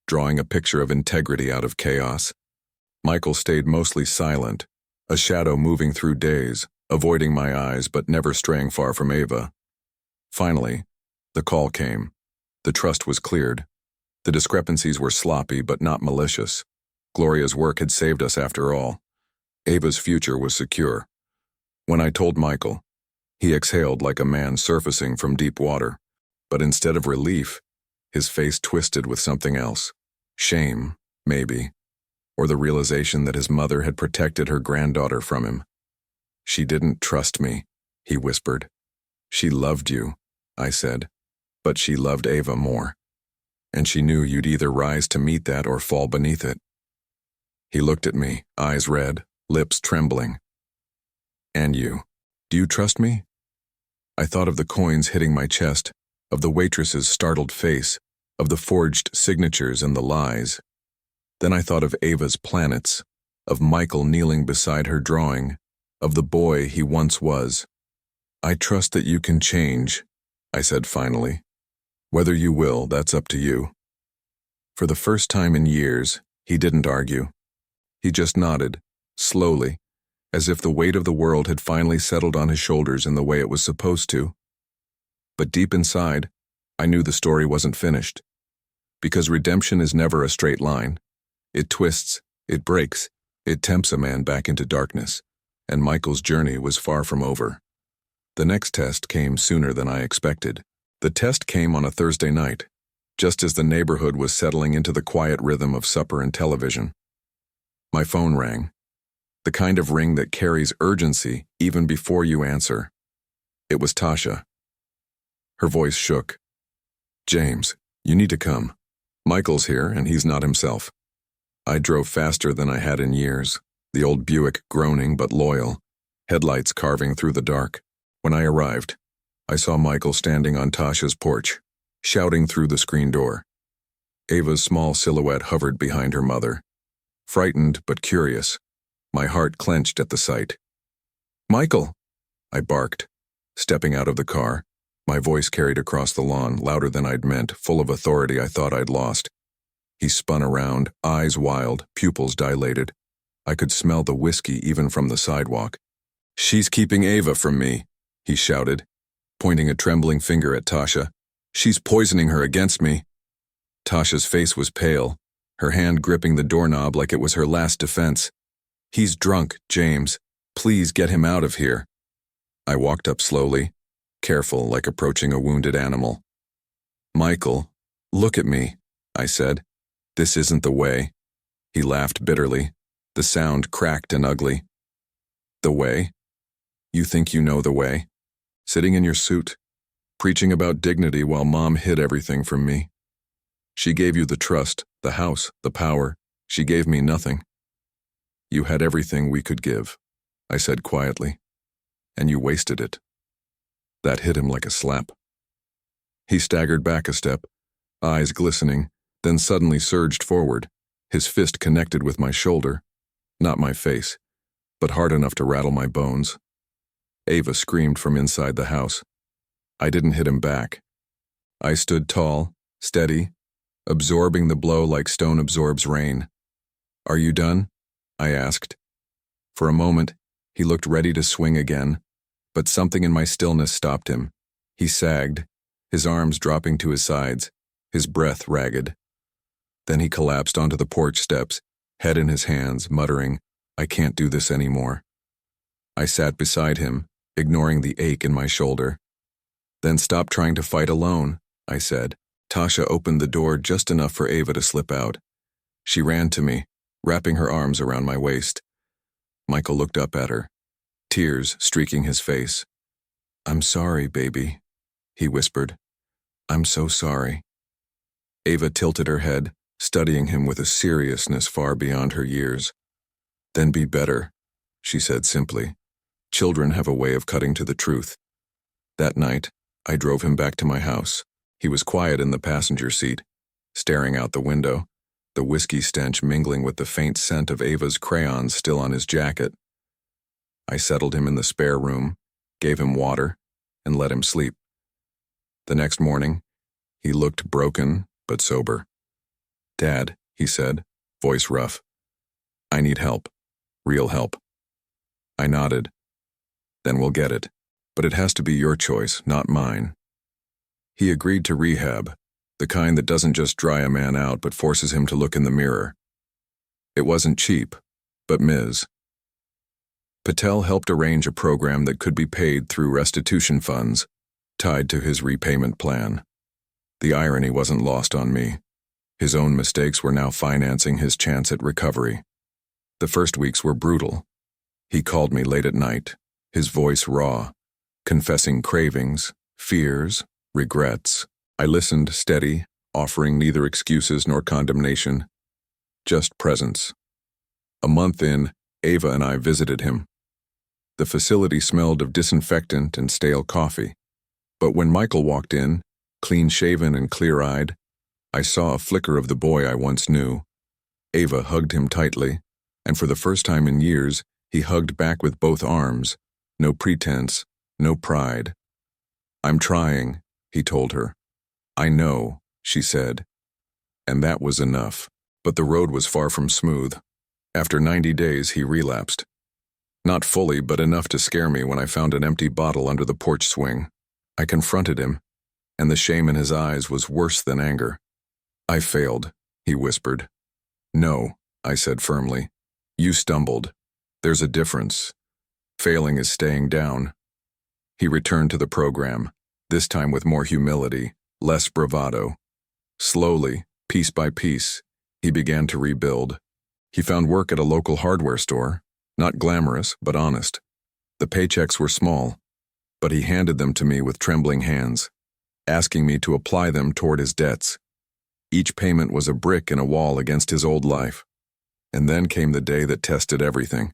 S1: drawing a picture of integrity out of chaos. Michael stayed mostly silent, a shadow moving through days, avoiding my eyes but never straying far from Ava. Finally, the call came. The trust was cleared. The discrepancies were sloppy but not malicious. Gloria's work had saved us after all. Ava's future was secure. When I told Michael, he exhaled like a man surfacing from deep water, but instead of relief, his face twisted with something else. Shame, maybe, or the realization that his mother had protected her granddaughter from him. She didn't trust me, he whispered. She loved you, I said, but she loved Ava more. And she knew you'd either rise to meet that or fall beneath it. He looked at me, eyes red, lips trembling. And you, do you trust me? I thought of the coins hitting my chest, of the waitress's startled face, of the forged signatures and the lies. Then I thought of Ava's planets, of Michael kneeling beside her drawing, of the boy he once was. I trust that you can change, I said finally. Whether you will, that's up to you. For the first time in years, he didn't argue. He just nodded, slowly, as if the weight of the world had finally settled on his shoulders in the way it was supposed to. But deep inside, I knew the story wasn't finished. Because redemption is never a straight line. It twists, it breaks, it tempts a man back into darkness, and Michael's journey was far from over. The next test came sooner than I expected. The test came on a Thursday night, just as the neighborhood was settling into the quiet rhythm of supper and television. My phone rang, the kind of ring that carries urgency even before you answer. It was Tasha. Her voice shook. James, you need to come. Michael's here, and he's not himself. I drove faster than I had in years, the old Buick groaning but loyal, headlights carving through the dark. When I arrived, I saw Michael standing on Tasha's porch, shouting through the screen door. Ava's small silhouette hovered behind her mother. Frightened but curious, my heart clenched at the sight. Michael! I barked, stepping out of the car. My voice carried across the lawn, louder than I'd meant, full of authority I thought I'd lost. He spun around, eyes wild, pupils dilated. I could smell the whiskey even from the sidewalk. She's keeping Ava from me, he shouted, pointing a trembling finger at Tasha. She's poisoning her against me. Tasha's face was pale, her hand gripping the doorknob like it was her last defense. He's drunk, James. Please get him out of here. I walked up slowly, careful like approaching a wounded animal. Michael, look at me, I said. This isn't the way. He laughed bitterly, the sound cracked and ugly. The way? You think you know the way? Sitting in your suit, preaching about dignity while Mom hid everything from me. She gave you the trust, the house, the power. She gave me nothing. You had everything we could give, I said quietly, and you wasted it. That hit him like a slap. He staggered back a step, eyes glistening, then suddenly surged forward, his fist connected with my shoulder, not my face, but hard enough to rattle my bones. Ava screamed from inside the house. I didn't hit him back. I stood tall, steady, absorbing the blow like stone absorbs rain. Are you done? I asked. For a moment, he looked ready to swing again, but something in my stillness stopped him. He sagged, his arms dropping to his sides, his breath ragged. Then he collapsed onto the porch steps, head in his hands, muttering, I can't do this anymore. I sat beside him, ignoring the ache in my shoulder. Then stop trying to fight alone, I said. Tasha opened the door just enough for Ava to slip out. She ran to me, wrapping her arms around my waist. Michael looked up at her, tears streaking his face. I'm sorry, baby, he whispered. I'm so sorry. Ava tilted her head, studying him with a seriousness far beyond her years. Then be better, she said simply. Children have a way of cutting to the truth. That night, I drove him back to my house. He was quiet in the passenger seat, staring out the window, the whiskey stench mingling with the faint scent of Ava's crayons still on his jacket. I settled him in the spare room, gave him water, and let him sleep. The next morning, he looked broken but sober. "Dad," he said, voice rough, "I need help. Real help." I nodded. "Then we'll get it. But it has to be your choice, not mine." He agreed to rehab, the kind that doesn't just dry a man out but forces him to look in the mirror. It wasn't cheap, but Ms. Patel helped arrange a program that could be paid through restitution funds, tied to his repayment plan. The irony wasn't lost on me. His own mistakes were now financing his chance at recovery. The first weeks were brutal. He called me late at night, his voice raw, confessing cravings, fears, regrets. I listened steady, offering neither excuses nor condemnation, just presence. A month in, Ava and I visited him. The facility smelled of disinfectant and stale coffee. But when Michael walked in, clean-shaven and clear-eyed, I saw a flicker of the boy I once knew. Ava hugged him tightly, and for the first time in years, he hugged back with both arms. No pretense, no pride. "I'm trying," he told her. "I know," she said. And that was enough. But the road was far from smooth. After 90 days, he relapsed. Not fully, but enough to scare me when I found an empty bottle under the porch swing. I confronted him, and the shame in his eyes was worse than anger. "I failed," he whispered. "No," I said firmly. "You stumbled. There's a difference. Failing is staying down." He returned to the program, this time with more humility, less bravado. Slowly, piece by piece, he began to rebuild. He found work at a local hardware store, not glamorous, but honest. The paychecks were small, but he handed them to me with trembling hands, asking me to apply them toward his debts. Each payment was a brick in a wall against his old life. And then came the day that tested everything.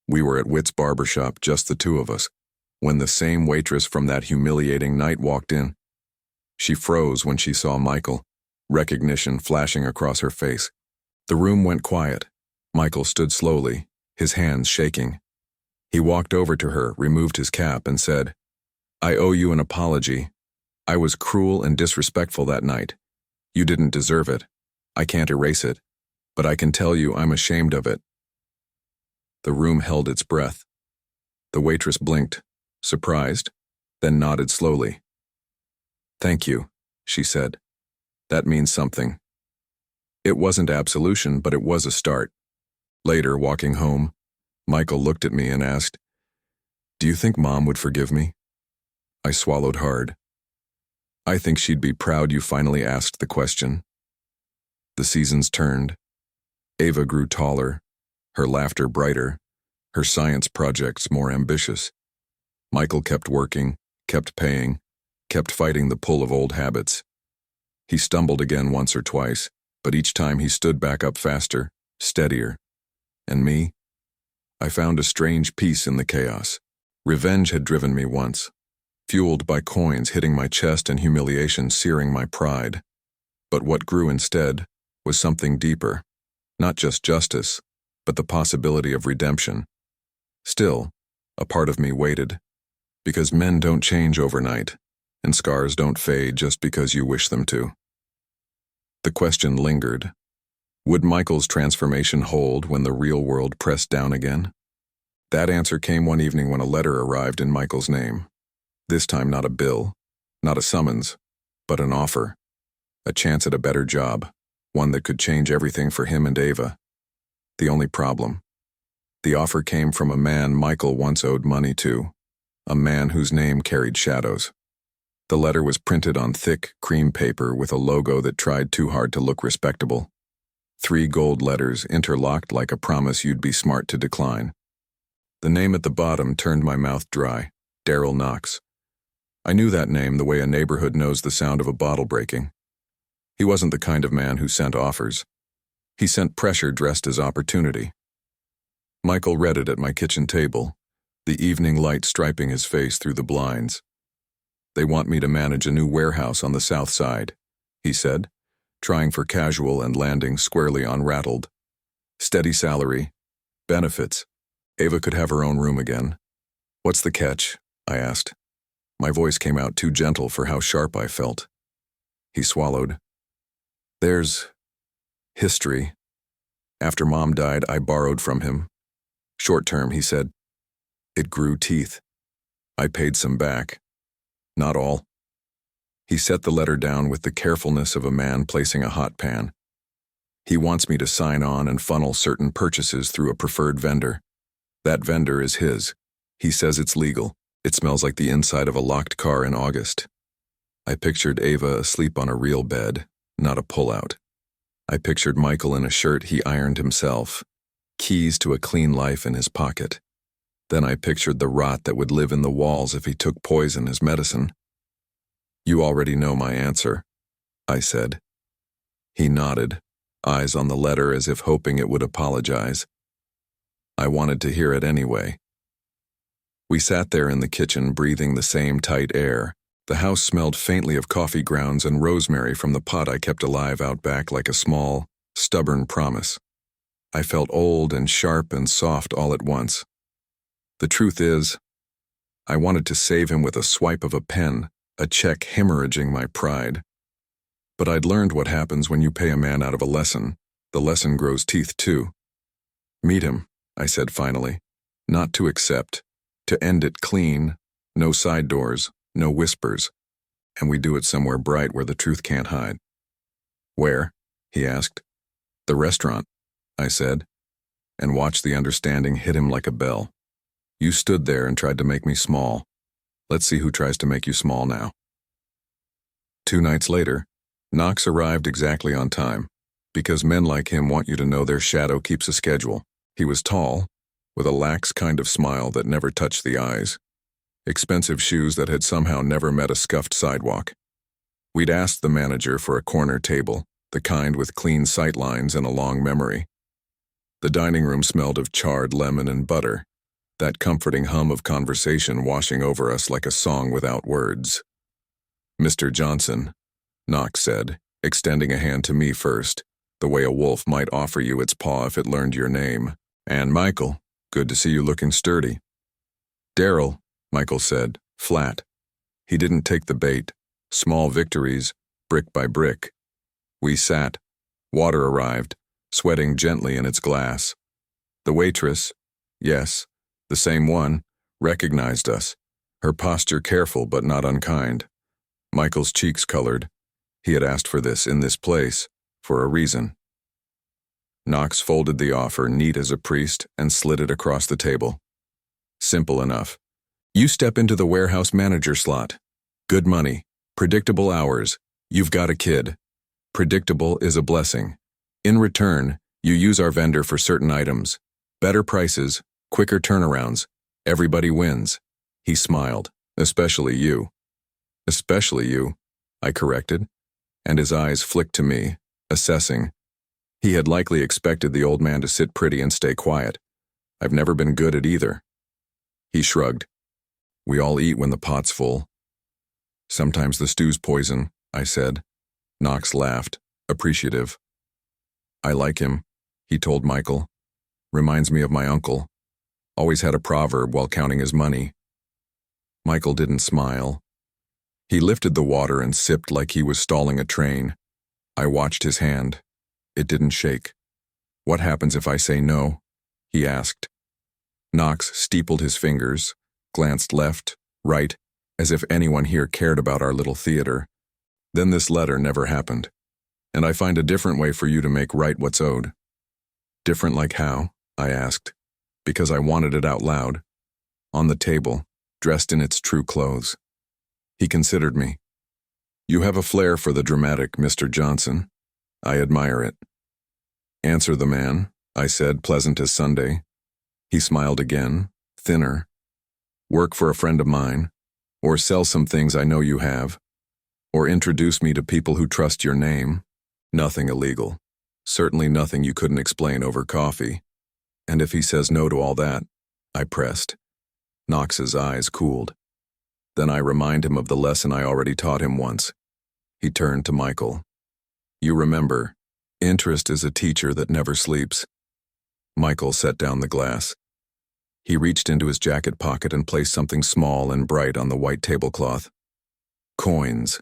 S1: We were at Witt's barbershop, just the two of us, when the same waitress from that humiliating night walked in. She froze when she saw Michael, recognition flashing across her face. The room went quiet. Michael stood slowly, his hands shaking. He walked over to her, removed his cap, and said, "I owe you an apology. I was cruel and disrespectful that night. You didn't deserve it. I can't erase it, but I can tell you I'm ashamed of it." The room held its breath. The waitress blinked, surprised, then nodded slowly. "Thank you," she said. "That means something." It wasn't absolution, but it was a start. Later, walking home, Michael looked at me and asked, "Do you think Mom would forgive me?" I swallowed hard. "I think she'd be proud you finally asked the question." The seasons turned. Ava grew taller, her laughter brighter, her science projects more ambitious. Michael kept working, kept paying, kept fighting the pull of old habits. He stumbled again once or twice, but each time he stood back up faster, steadier. And me? I found a strange peace in the chaos. Revenge had driven me once, fueled by coins hitting my chest and humiliation searing my pride. But what grew instead was something deeper, not just justice, but the possibility of redemption. Still, a part of me waited, because men don't change overnight, and scars don't fade just because you wish them to. The question lingered. Would Michael's transformation hold when the real world pressed down again? That answer came one evening when a letter arrived in Michael's name. This time not a bill, not a summons, but an offer. A chance at a better job, one that could change everything for him and Ava. The only problem: the offer came from a man Michael once owed money to, a man whose name carried shadows. The letter was printed on thick, cream paper with a logo that tried too hard to look respectable. 3 gold letters interlocked like a promise you'd be smart to decline. The name at the bottom turned my mouth dry: Daryl Knox. I knew that name the way a neighborhood knows the sound of a bottle breaking. He wasn't the kind of man who sent offers. He sent pressure dressed as opportunity. Michael read it at my kitchen table, the evening light striping his face through the blinds. They want me to manage a new warehouse on the south side, he said, trying for casual and landing squarely on rattled. Steady salary, benefits. Ava could have her own room again. What's the catch? I asked. My voice came out too gentle for how sharp I felt. He swallowed. There's history. After Mom died, I borrowed from him. Short term, he said. It grew teeth. I paid some back. Not all. He set the letter down with the carefulness of a man placing a hot pan. He wants me to sign on and funnel certain purchases through a preferred vendor. That vendor is his. He says it's legal. It smells like the inside of a locked car in August. I pictured Ava asleep on a real bed, not a pullout. I pictured Michael in a shirt he ironed himself, keys to a clean life in his pocket. Then I pictured the rot that would live in the walls if he took poison as medicine. You already know my answer, I said. He nodded, eyes on the letter as if hoping it would apologize. I wanted to hear it anyway. We sat there in the kitchen breathing the same tight air. The house smelled faintly of coffee grounds and rosemary from the pot I kept alive out back like a small, stubborn promise. I felt old and sharp and soft all at once. The truth is, I wanted to save him with a swipe of a pen, a check hemorrhaging my pride. But I'd learned what happens when you pay a man out of a lesson. The lesson grows teeth too. Meet him, I said finally. Not to accept, to end it clean, no side doors, no whispers, and we do it somewhere bright where the truth can't hide. Where? He asked. The restaurant, I said, and watched the understanding hit him like a bell. You stood there and tried to make me small. Let's see who tries to make you small now. 2 nights later, Knox arrived exactly on time, because men like him want you to know their shadow keeps a schedule. He was tall, with a lax kind of smile that never touched the eyes. Expensive shoes that had somehow never met a scuffed sidewalk. We'd asked the manager for a corner table, the kind with clean sight lines and a long memory. The dining room smelled of charred lemon and butter, that comforting hum of conversation washing over us like a song without words. Mr. Johnson, Knox said, extending a hand to me first, the way a wolf might offer you its paw if it learned your name. And Michael, good to see you looking sturdy. Daryl, Michael said, flat. He didn't take the bait. Small victories, brick by brick. We sat. Water arrived, sweating gently in its glass. The waitress, yes, the same one, recognized us, her posture careful but not unkind. Michael's cheeks colored. He had asked for this in this place, for a reason. Knox folded the offer neat as a priest and slid it across the table. Simple enough. You step into the warehouse manager slot. Good money, predictable hours, you've got a kid. Predictable is a blessing. In return, you use our vendor for certain items. Better prices, quicker turnarounds. Everybody wins. He smiled. Especially you. Especially you, I corrected, and his eyes flicked to me, assessing. He had likely expected the old man to sit pretty and stay quiet. I've never been good at either. He shrugged. We all eat when the pot's full. Sometimes the stew's poison, I said. Knox laughed, appreciative. I like him, he told Michael. Reminds me of my uncle. Always had a proverb while counting his money. Michael didn't smile. He lifted the water and sipped like he was stalling a train. I watched his hand. It didn't shake. What happens if I say no? He asked. Knox steepled his fingers, glanced left, right, as if anyone here cared about our little theater. Then this letter never happened, and I find a different way for you to make right what's owed. Different like how? I asked, because I wanted it out loud. On the table, dressed in its true clothes. He considered me. You have a flair for the dramatic, Mr. Johnson. I admire it. Answer the man, I said, pleasant as Sunday. He smiled again, thinner. Work for a friend of mine, or sell some things I know you have, or introduce me to people who trust your name, Nothing illegal. Certainly nothing you couldn't explain over coffee. And if he says no to all that, I pressed. Knox's eyes cooled. Then I remind him of the lesson I already taught him once. He turned to Michael. You remember, interest is a teacher that never sleeps. Michael set down the glass. He reached into his jacket pocket and placed something small and bright on the white tablecloth. Coins.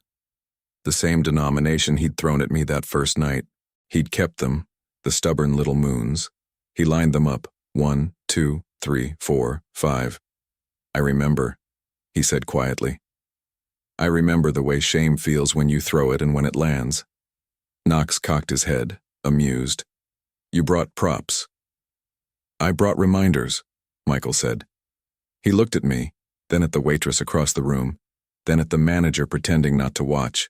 S1: The same denomination he'd thrown at me that first night. He'd kept them, the stubborn little moons. He lined them up, 1, 2, 3, 4, 5. I remember, he said quietly. I remember the way shame feels when you throw it and when it lands. Knox cocked his head, amused. You brought props. I brought reminders, Michael said. He looked at me, then at the waitress across the room, then at the manager pretending not to watch.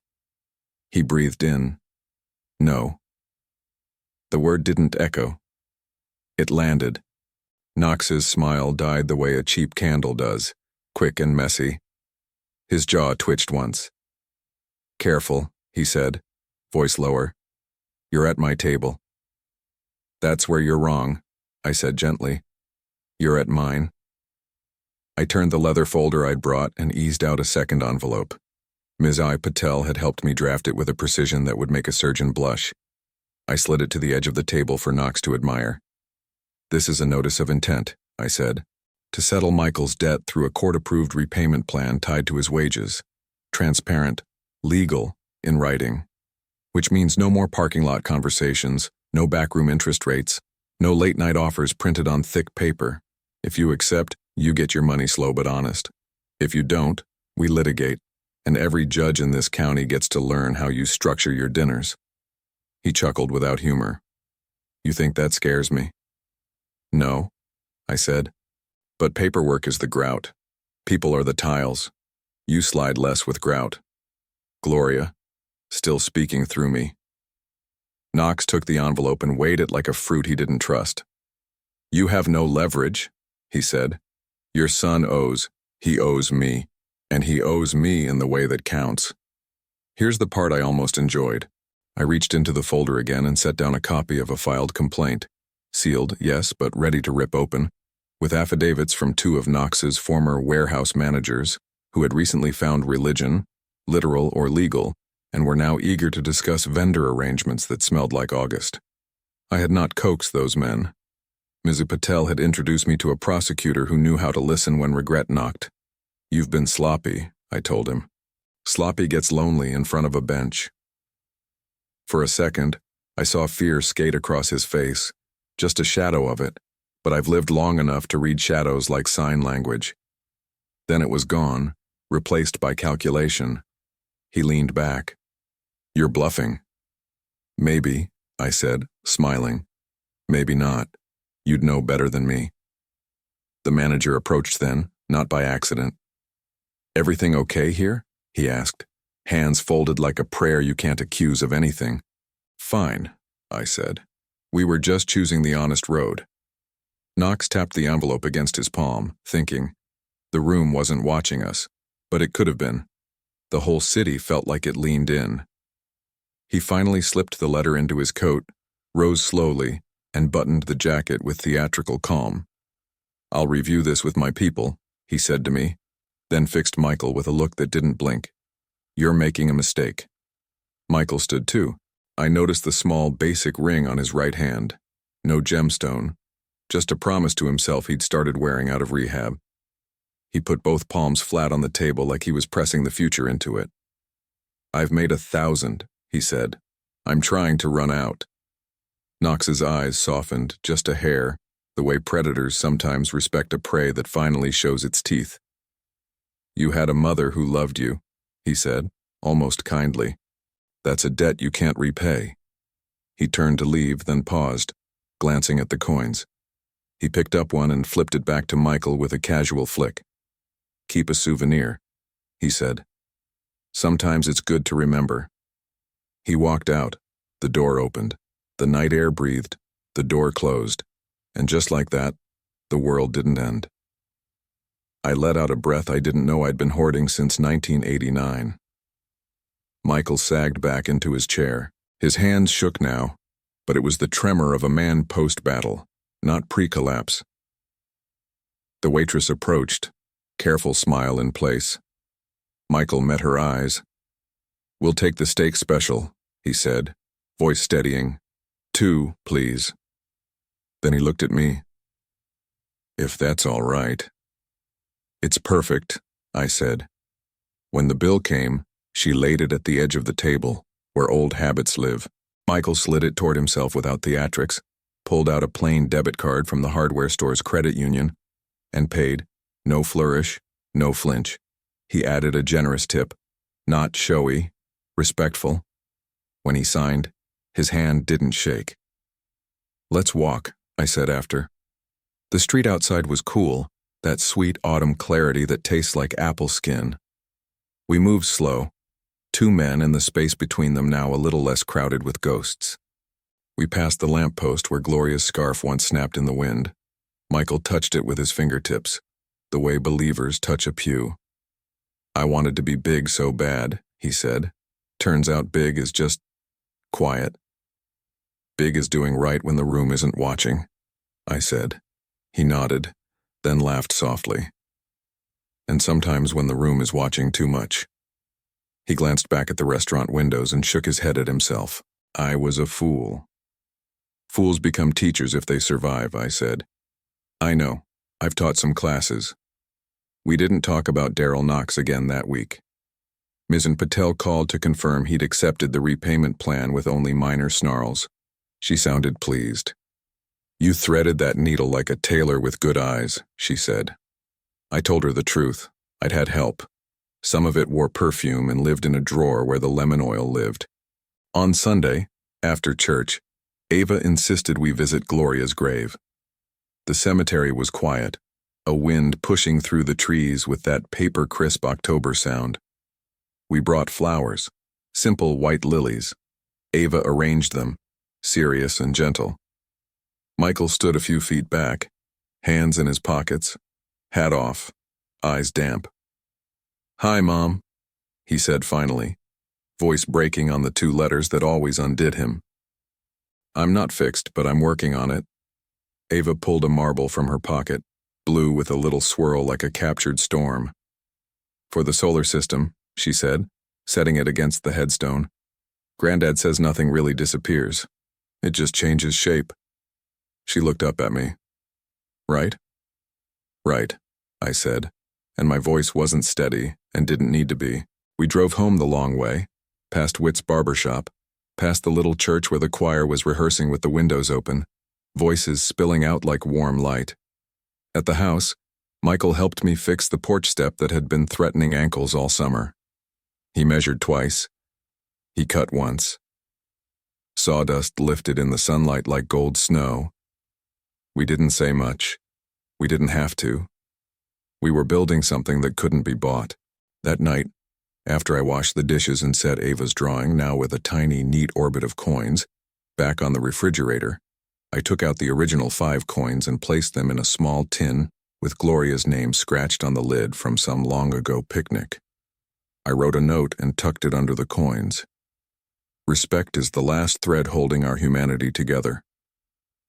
S1: He breathed in. No. The word didn't echo. It landed. Knox's smile died the way a cheap candle does, quick and messy. His jaw twitched once. Careful, he said, voice lower. You're at my table. That's where you're wrong, I said gently. You're at mine. I turned the leather folder I'd brought and eased out a second envelope. Ms. I. Patel had helped me draft it with a precision that would make a surgeon blush. I slid it to the edge of the table for Knox to admire. This is a notice of intent, I said, to settle Michael's debt through a court-approved repayment plan tied to his wages. Transparent, legal, in writing. Which means no more parking lot conversations, no backroom interest rates, no late-night offers printed on thick paper. If you accept, you get your money slow but honest. If you don't, we litigate, and every judge in this county gets to learn how you structure your dinners. He chuckled without humor. You think that scares me? No, I said. But paperwork is the grout. People are the tiles. You slide less with grout. Gloria, still speaking through me. Knox took the envelope and weighed it like a fruit he didn't trust. You have no leverage, he said. Your son he owes me, and he owes me in the way that counts. Here's the part I almost enjoyed. I reached into the folder again and set down a copy of a filed complaint. Sealed, yes, but ready to rip open, with affidavits from 2 of Knox's former warehouse managers who had recently found religion, literal or legal, and were now eager to discuss vendor arrangements that smelled like August. I had not coaxed those men. Ms. Patel had introduced me to a prosecutor who knew how to listen when regret knocked. You've been sloppy, I told him. Sloppy gets lonely in front of a bench. For a second, I saw fear skate across his face, just a shadow of it, but I've lived long enough to read shadows like sign language. Then it was gone, replaced by calculation. He leaned back. You're bluffing. Maybe, I said, smiling. Maybe not. You'd know better than me. The manager approached then, not by accident. Everything okay here? He asked, hands folded like a prayer you can't accuse of anything. Fine, I said. We were just choosing the honest road. Knox tapped the envelope against his palm, thinking. The room wasn't watching us, but it could have been. The whole city felt like it leaned in. He finally slipped the letter into his coat, rose slowly, and buttoned the jacket with theatrical calm. I'll review this with my people, he said to me, then fixed Michael with a look that didn't blink. You're making a mistake. Michael stood too. I noticed the small, basic ring on his right hand. No gemstone, just a promise to himself he'd started wearing out of rehab. He put both palms flat on the table like he was pressing the future into it. I've made 1,000, he said. I'm trying to run out. Knox's eyes softened just a hair, the way predators sometimes respect a prey that finally shows its teeth. You had a mother who loved you, he said, almost kindly. That's a debt you can't repay. He turned to leave, then paused, glancing at the coins. He picked up one and flipped it back to Michael with a casual flick. Keep a souvenir, he said. Sometimes it's good to remember. He walked out. The door opened. The night air breathed. The door closed. And just like that, the world didn't end. I let out a breath I didn't know I'd been hoarding since 1989. Michael sagged back into his chair. His hands shook now, but it was the tremor of a man post-battle, not pre-collapse. The waitress approached, careful smile in place. Michael met her eyes. "We'll take the steak special," he said, voice steadying. "2, please." Then he looked at me. "If that's all right." "It's perfect," I said. When the bill came, she laid it at the edge of the table, where old habits live. Michael slid it toward himself without theatrics, pulled out a plain debit card from the hardware store's credit union, and paid. No flourish, no flinch. He added a generous tip, not showy, respectful. When he signed, his hand didn't shake. "Let's walk," I said after. The street outside was cool, that sweet autumn clarity that tastes like apple skin. We moved slow, 2 men and the space between them now a little less crowded with ghosts. We passed the lamppost where Gloria's scarf once snapped in the wind. Michael touched it with his fingertips, the way believers touch a pew. "I wanted to be big so bad," he said. "Turns out big is just quiet." "Big is doing right when the room isn't watching," I said. He nodded, then laughed softly. "And sometimes when the room is watching too much." He glanced back at the restaurant windows and shook his head at himself. "I was a fool." "Fools become teachers if they survive," I said. "I know. I've taught some classes." We didn't talk about Daryl Knox again that week. Ms. Patel called to confirm he'd accepted the repayment plan with only minor snarls. She sounded pleased. "You threaded that needle like a tailor with good eyes," she said. I told her the truth. I'd had help. Some of it wore perfume and lived in a drawer where the lemon oil lived. On Sunday, after church, Ava insisted we visit Gloria's grave. The cemetery was quiet, a wind pushing through the trees with that paper-crisp October sound. We brought flowers, simple white lilies. Ava arranged them, serious and gentle. Michael stood a few feet back, hands in his pockets, hat off, eyes damp. "Hi, Mom," he said finally, voice breaking on the 2 letters that always undid him. "I'm not fixed, but I'm working on it." Ava pulled a marble from her pocket, blue with a little swirl like a captured storm. "For the solar system," she said, setting it against the headstone. "Granddad says nothing really disappears. It just changes shape." She looked up at me. "Right?" "Right," I said, and my voice wasn't steady and didn't need to be. We drove home the long way, past Witt's barber shop, past the little church where the choir was rehearsing with the windows open, voices spilling out like warm light. At the house, Michael helped me fix the porch step that had been threatening ankles all summer. He measured twice. He cut once. Sawdust lifted in the sunlight like gold snow. We didn't say much. We didn't have to. We were building something that couldn't be bought. That night, after I washed the dishes and set Ava's drawing, now with a tiny, neat orbit of coins, back on the refrigerator, I took out the original 5 coins and placed them in a small tin with Gloria's name scratched on the lid from some long-ago picnic. I wrote a note and tucked it under the coins. Respect is the last thread holding our humanity together.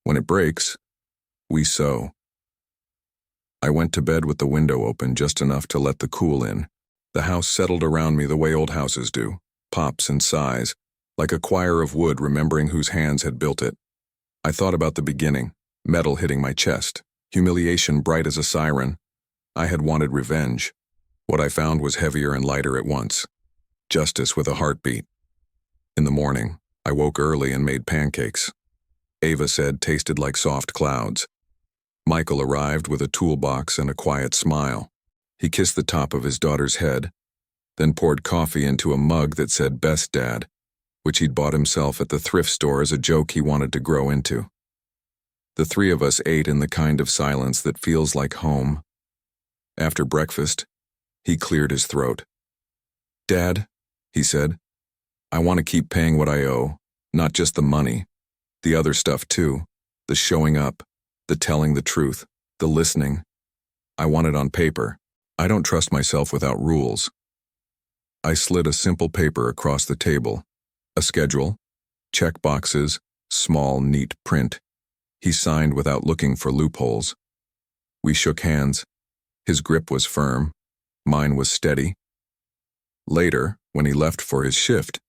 S1: When it breaks, we sew. I went to bed with the window open just enough to let the cool in. The house settled around me the way old houses do, pops and sighs, like a choir of wood remembering whose hands had built it. I thought about the beginning, metal hitting my chest, humiliation bright as a siren. I had wanted revenge. What I found was heavier and lighter at once. Justice with a heartbeat. In the morning, I woke early and made pancakes. Ava said tasted like soft clouds. Michael arrived with a toolbox and a quiet smile. He kissed the top of his daughter's head, then poured coffee into a mug that said "Best Dad," which he'd bought himself at the thrift store as a joke he wanted to grow into. The 3 of us ate in the kind of silence that feels like home. After breakfast, he cleared his throat. "Dad," he said, "I want to keep paying what I owe, not just the money, the other stuff too, the showing up, the telling the truth, the listening. I want it on paper. I don't trust myself without rules." I slid a simple paper across the table, a schedule, Check boxes, small, neat print. He signed without looking for loopholes. We shook hands. His grip was firm. Mine was steady. Later, when he left for his shift,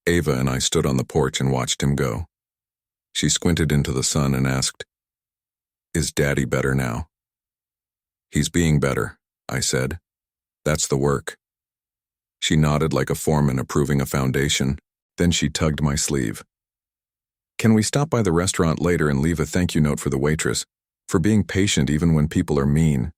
S1: Ava and I stood on the porch and watched him go. She squinted into the sun and asked, "Is Daddy better now?" "He's being better," I said. "That's the work." She nodded like a foreman approving a foundation. Then she tugged my sleeve. "Can we stop by the restaurant later and leave a thank you note for the waitress, for being patient even when people are mean?"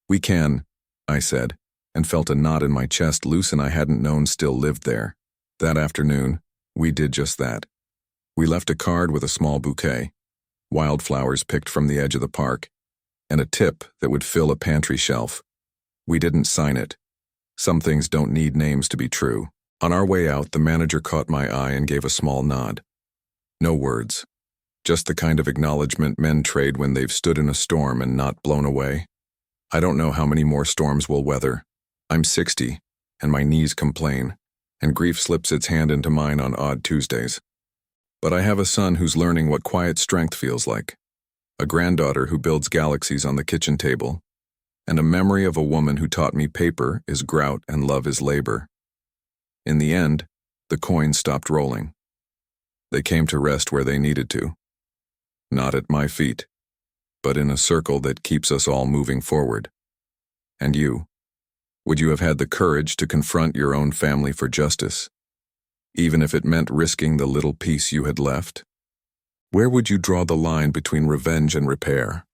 S1: "We can," I said, and felt a knot in my chest loosen I hadn't known still lived there. That afternoon, we did just that. We left a card with a small bouquet, wildflowers picked from the edge of the park, and a tip that would fill a pantry shelf. We didn't sign it. Some things don't need names to be true. On our way out, the manager caught my eye and gave a small nod. No words. Just the kind of acknowledgement men trade when they've stood in a storm and not blown away. I don't know how many more storms we'll weather. I'm 60, and my knees complain, and grief slips its hand into mine on odd Tuesdays. But I have a son who's learning what quiet strength feels like, a granddaughter who builds galaxies on the kitchen table, and a memory of a woman who taught me paper is grout and love is labor. In the end, the coins stopped rolling. They came to rest where they needed to. Not at my feet, but in a circle that keeps us all moving forward. And you? Would you have had the courage to confront your own family for justice, even if it meant risking the little piece you had left? Where would you draw the line between revenge and repair?